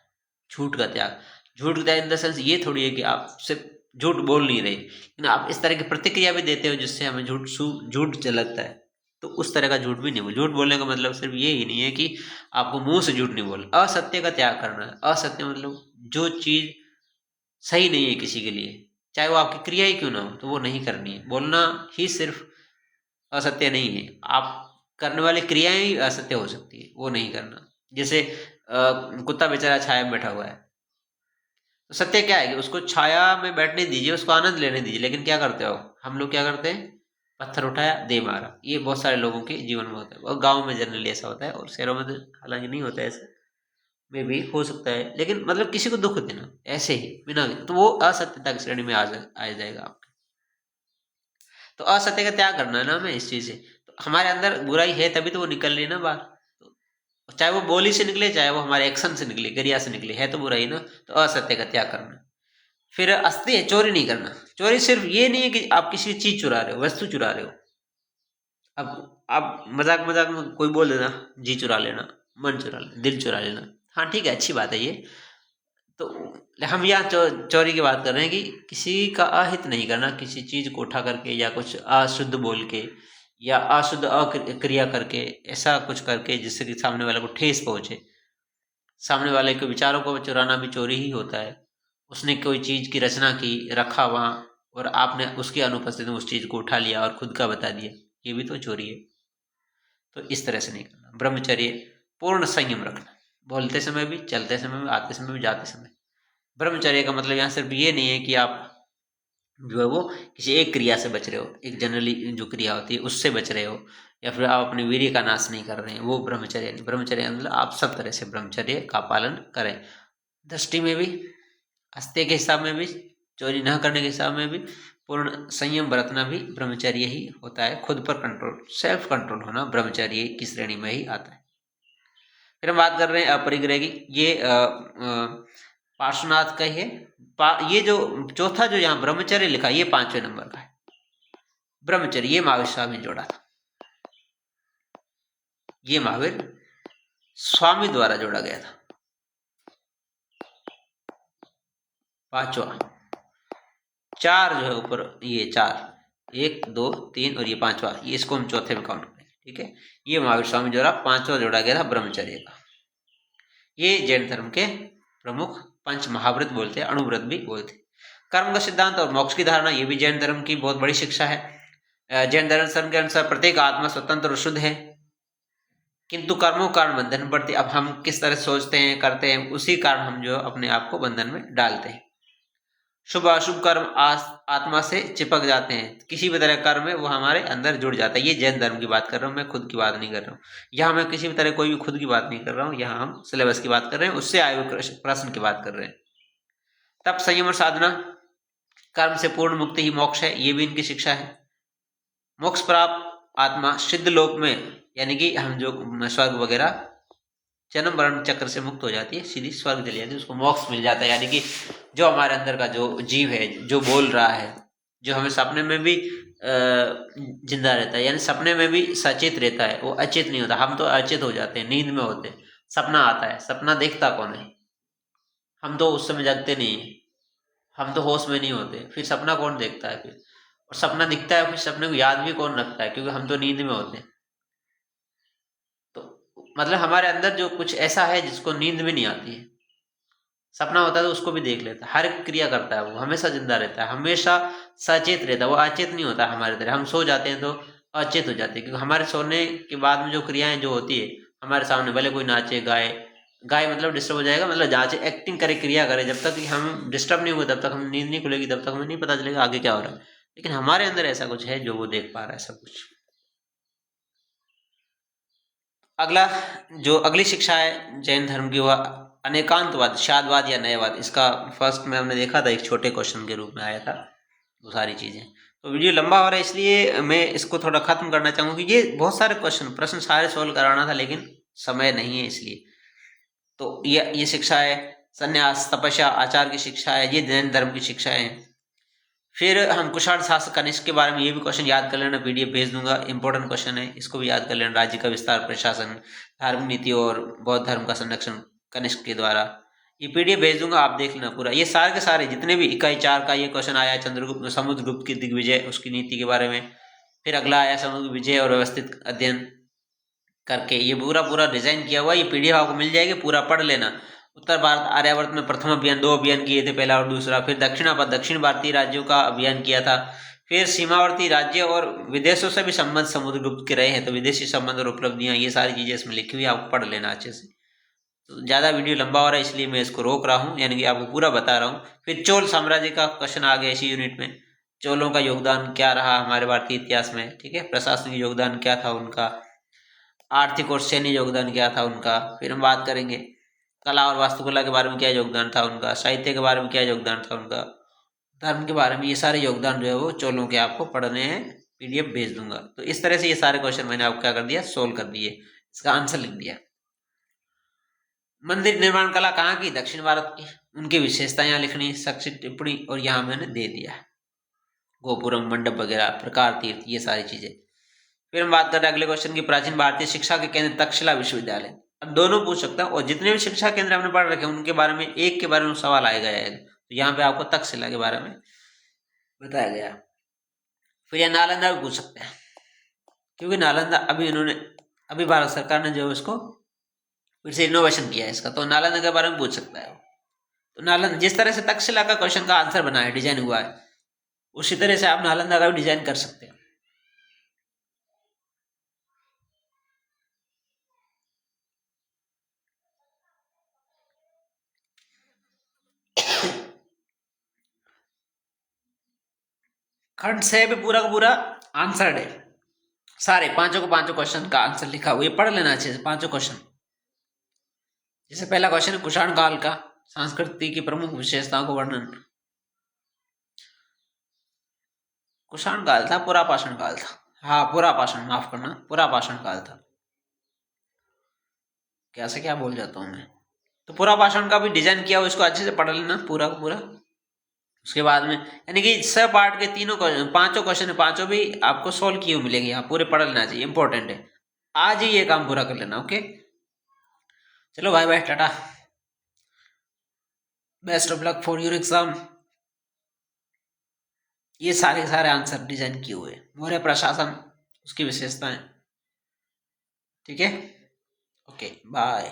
झूठ का त्याग। झूठ का त्याग इन द सेंस ये थोड़ी है कि आप सिर्फ झूठ बोल नहीं रहे, लेकिन आप इस तरह की प्रतिक्रिया भी देते हो जिससे हमें झूठ लगता है, तो उस तरह का झूठ भी नहीं बोल। झूठ बोलने का मतलब सिर्फ ये ही नहीं है कि आपको मुंह से झूठ नहीं बोल, असत्य का त्याग करना है। असत्य मतलब जो चीज सही नहीं है किसी के लिए, चाहे वो आपकी क्रिया ही क्यों ना हो, तो वो नहीं करनी है। बोलना ही सिर्फ असत्य नहीं है, आप करने वाली क्रियाएं ही असत्य हो सकती है, वो नहीं करना। जैसे कुत्ता बेचारा छाया में बैठा हुआ है, तो सत्य क्या है कि उसको छाया में बैठने दीजिए, उसको आनंद लेने दीजिए। लेकिन क्या करते हो हम लोग, क्या करते हैं, पत्थर उठाया दे मारा। ये बहुत सारे लोगों के जीवन में होता है, और गाँव में जनरली ऐसा होता है, और शहरों में तो हालांकि नहीं होता है ऐसा, में भी हो सकता है, लेकिन मतलब किसी को दुख देना ऐसे ही बिना, तो वो असत्यता की श्रेणी में आ जाएगा आपके। तो असत्य का त्याग करना है ना हमें इस चीज से। तो हमारे अंदर बुराई है तभी तो वो निकल रही है ना बाहर, तो चाहे वो बोली से निकले, चाहे वो हमारे एक्शन से निकले, क्रिया से निकले, है तो बुराई ना। तो असत्य का त्याग करना। फिर अस्त्य है, चोरी नहीं करना। चोरी सिर्फ ये नहीं है कि आप किसी चीज चुरा रहे हो, वस्तु चुरा रहे हो। अब आप मजाक मजाक में कोई बोल देना, जी चुरा लेना, मन चुरा लेना, दिल चुरा लेना, हाँ ठीक है, अच्छी बात है ये। तो हम यहाँ चोरी की बात कर रहे हैं कि किसी का अहित नहीं करना, किसी चीज को उठा करके, या कुछ अशुद्ध बोल के, या अशुद्ध क्रिया करके, ऐसा कुछ करके जिससे कि सामने वाले को ठेस पहुंचे। सामने वाले के विचारों को चुराना भी चोरी ही होता है। उसने कोई चीज की रचना की, रखा वहां, और आपने उसकी अनुपस्थिति में उस चीज को उठा लिया और खुद का बता दिया, ये भी तो चोरी है। तो इस तरह से नहीं करना। ब्रह्मचर्य, पूर्ण संयम रखना, बोलते समय भी, चलते समय भी, आते समय भी, जाते समय। ब्रह्मचर्य का मतलब यहाँ सिर्फ ये नहीं है कि आप जो है वो किसी एक क्रिया से बच रहे हो, एक जनरली जो क्रिया होती है उससे बच रहे हो, या फिर आप अपने वीर्य का नाश नहीं कर रहे हैं, वो ब्रह्मचर्य नहीं। ब्रह्मचर्य मतलब आप सब तरह से ब्रह्मचर्य का पालन करें, दृष्टि में भी, अस्त्य के हिसाब में भी, चोरी न करने के हिसाब में भी, पूर्ण संयम बरतना भी ब्रह्मचर्य ही होता है। खुद पर कंट्रोल, सेल्फ कंट्रोल होना ब्रह्मचर्य की श्रेणी में ही आता है। फिर हम बात कर रहे हैं अपरिग्रह की। ये पार्श्वनाथ का ही है। ये जो चौथा जो यहाँ ब्रह्मचर्य लिखा, ये 5वें नंबर का है ब्रह्मचर्य। ये महावीर स्वामी ने जोड़ा था, ये महावीर स्वामी द्वारा जोड़ा गया था। 5वां, 4 जो है ऊपर, ये 4, 1 2 3 और ये 5वां, ये इसको हम चौथे में काउंट करें, ठीक है। ये महावीर स्वामी द्वारा 5वां जोड़ा गया था ब्रह्मचर्य का। ये जैन धर्म के प्रमुख पंच महाव्रत बोलते हैं, अणुव्रत भी बोलते हैं। कर्म का सिद्धांत और मोक्ष की धारणा, ये भी जैन धर्म की बहुत बड़ी शिक्षा है। जैन दर्शन के अनुसार प्रत्येक आत्मा स्वतंत्र और शुद्ध है, किंतु कर्मों कारण बंधन पड़ती। अब हम किस तरह सोचते हैं, करते हैं, उसी कारण हम जो अपने आप को बंधन में डालते हैं। शुभ अशुभ कर्म आत्मा से चिपक जाते हैं, किसी भी तरह कर्म है वो हमारे अंदर जुड़ जाता है। ये जैन धर्म की बात कर रहा हूँ, मैं खुद की बात नहीं कर रहा हूँ। यहाँ मैं किसी भी तरह कोई भी खुद की बात नहीं कर रहा हूँ, यहाँ हम सिलेबस की बात कर रहे हैं, उससे आए हुए प्रश्न की बात कर रहे हैं। तब संयम और साधना, कर्म से पूर्ण मुक्ति ही मोक्ष है, ये भी इनकी शिक्षा है। मोक्ष प्राप्त आत्मा सिद्ध लोक में, यानी कि हम जो स्वर्ग वगैरह जन्म मरण चक्र से मुक्त हो जाती है, सीधी स्वर्ग चली जाती है, उसको मोक्ष मिल जाता है। यानी कि जो हमारे अंदर का जो जीव है, जो बोल रहा है, जो हमें सपने में भी जिंदा रहता है, यानी सपने में भी सचेत रहता है, वो अचेत नहीं होता। हम तो अचेत हो जाते हैं, नींद में होते हैं, सपना आता है, सपना देखता कौन है? हम तो उस समय जगते नहीं है, हम तो होश में नहीं होते, फिर सपना कौन देखता है? फिर और सपना दिखता है, फिर सपने को याद भी कौन रखता है? क्योंकि हम तो नींद में होते हैं। तो मतलब हमारे अंदर जो कुछ ऐसा है जिसको नींद में नहीं आती है, सपना होता है तो उसको भी देख लेता है, हर एक क्रिया करता है, वो हमेशा जिंदा रहता है, हमेशा सचेत रहता है, वो अचेत नहीं होता हमारे तरह। हम सो जाते हैं तो अचेत हो जाते हैं, क्योंकि हमारे सोने के बाद में जो क्रियाएं जो होती है हमारे सामने, भले कोई नाचे गाए, गाय मतलब डिस्टर्ब हो जाएगा, मतलब जांचे एक्टिंग करे, क्रिया करे, जब तक कि हम डिस्टर्ब नहीं हुए तब तक हम नींद नहीं खुलेगी, तब तक हमें नहीं पता चलेगा आगे क्या हो रहा है। लेकिन हमारे अंदर ऐसा कुछ है जो वो देख पा रहा है सब कुछ। अगला, जो अगली शिक्षा है जैन धर्म की, वह अनेकांतवाद, शादवाद या नयवाद। इसका फर्स्ट में हमने देखा था, एक छोटे क्वेश्चन के रूप में आया था, वो सारी चीजें। तो वीडियो लंबा हो रहा है, इसलिए मैं इसको थोड़ा खत्म करना चाहूंगा, कि ये बहुत सारे प्रश्न सारे सोल्व कराना था, लेकिन समय नहीं है इसलिए। तो ये शिक्षा है, संन्यास, तपस्या, आचार की शिक्षा है, ये जैन धर्म की शिक्षा है। फिर हम कुषाण शासक कनिष्क के बारे में, ये भी क्वेश्चन याद कर लेना, पीडीएफ भेज दूंगा, इंपॉर्टेंट क्वेश्चन है, इसको भी याद कर लेना। राज्य का विस्तार, प्रशासन, धार्मिक नीति और बौद्ध धर्म का संरक्षण कनिष्क के द्वारा, ये पीडीएफ भेज दूंगा, आप देख लेना पूरा। ये सारे के सारे जितने भी इकाई 4 का ये क्वेश्चन आया है, चंद्रगुप्त समुद्रगुप्त की दिग्विजय, उसकी नीति के बारे में। फिर अगला आया समुद्र विजय और व्यवस्थित अध्ययन करके, ये पूरा पूरा डिजाइन किया हुआ, ये पीडीएफ आपको मिल जाएगी, पूरा पढ़ लेना। उत्तर भारत आर्यावर्त में प्रथम अभियान, 2 अभियान किए थे, पहला और दूसरा। फिर दक्षिण भारतीय राज्यों का अभियान किया था। फिर सीमावर्ती राज्य और विदेशों से भी संबंध समुद्रगुप्त के रहे हैं, तो विदेशी संबंध और उपलब्धियां, ये सारी चीजें इसमें लिखी हुई, आपको पढ़ लेना अच्छे से। तो ज्यादा वीडियो लंबा हो रहा है, इसलिए मैं इसको रोक रहा हूँ, यानी कि आपको पूरा बता रहा हूँ। फिर चोल साम्राज्य का क्वेश्चन आ गया इसी यूनिट में, चोलों का योगदान क्या रहा हमारे भारतीय इतिहास में, ठीक है। प्रशासनिक योगदान क्या था उनका, आर्थिक और सैन्य योगदान क्या था उनका। फिर हम बात करेंगे कला और वास्तुकला के बारे में, क्या योगदान था उनका, साहित्य के बारे में क्या योगदान था उनका, धर्म के बारे में, ये सारे योगदान जो है वो चोलों के आपको पढ़ने हैं, पीडीएफ भेज दूंगा। तो इस तरह से ये सारे क्वेश्चन मैंने आपको क्या कर दिया, सोल्व कर दिए, इसका आंसर लिख दिया। मंदिर निर्माण कला कहाँ की, दक्षिण भारत की, उनकी विशेषता यहाँ लिखनी, संक्षिप्त टिप्पणी, और यहाँ मैंने दे दिया गोपुरम, मंडप वगैरह, प्रकार तीर्थ, ये सारी चीजें। फिर हम बात करते हैं अगले क्वेश्चन की, प्राचीन भारतीय शिक्षा के केंद्र तक्षशिला विश्वविद्यालय। अब दोनों पूछ सकता है, और जितने भी शिक्षा केंद्र हमने पढ़ रखे हैं उनके बारे में एक के बारे में सवाल आएगा, तो यहाँ पे आपको तक्षशिला के बारे में बताया गया। फिर यह नालंदा भी पूछ सकते हैं, क्योंकि नालंदा अभी भारत सरकार ने जो है उसको फिर से इनोवेशन किया है इसका, तो नालंदा के बारे में पूछ सकता है। तो नालंदा, जिस तरह से तक्षशिला का क्वेश्चन का आंसर बना है, डिजाइन हुआ है, उसी तरह से आप नालंदा का भी डिजाइन कर सकते हैं। खंड 6 पे पूरा का पूरा आंसर है, सारे पांचों को पांचों क्वेश्चन का आंसर लिखा हुआ, ये पढ़ लेना चाहिए पांचों क्वेश्चन। जैसे पहला क्वेश्चन है कुषाण काल का संस्कृति की प्रमुख विशेषताओं को वर्णन। कुषाण काल था, पूरा पाषाण काल था, हाँ पूरा पाषाण, माफ करना पूरा पाषाण काल था, कैसे क्या बोल जाता हूँ मैं। तो पूरा पाषाण का भी डिजाइन किया हुआ, इसको अच्छे से पढ़ लेना पूरा का पूरा। उसके बाद में यानी कि सब पार्ट के तीनों पांचों क्वेश्चन, पांचों भी आपको सोल्व किए मिलेंगे, आप पूरे पढ़ लेना चाहिए, इंपॉर्टेंट है। आज ही ये काम पूरा कर लेना, ओके। चलो bye bye, tata, best of luck for your exam. ये सारे सारे आंसर डिजाइन किए हुए, मौर्य प्रशासन, उसकी विशेषताएं, ठीक है, ओके बाय।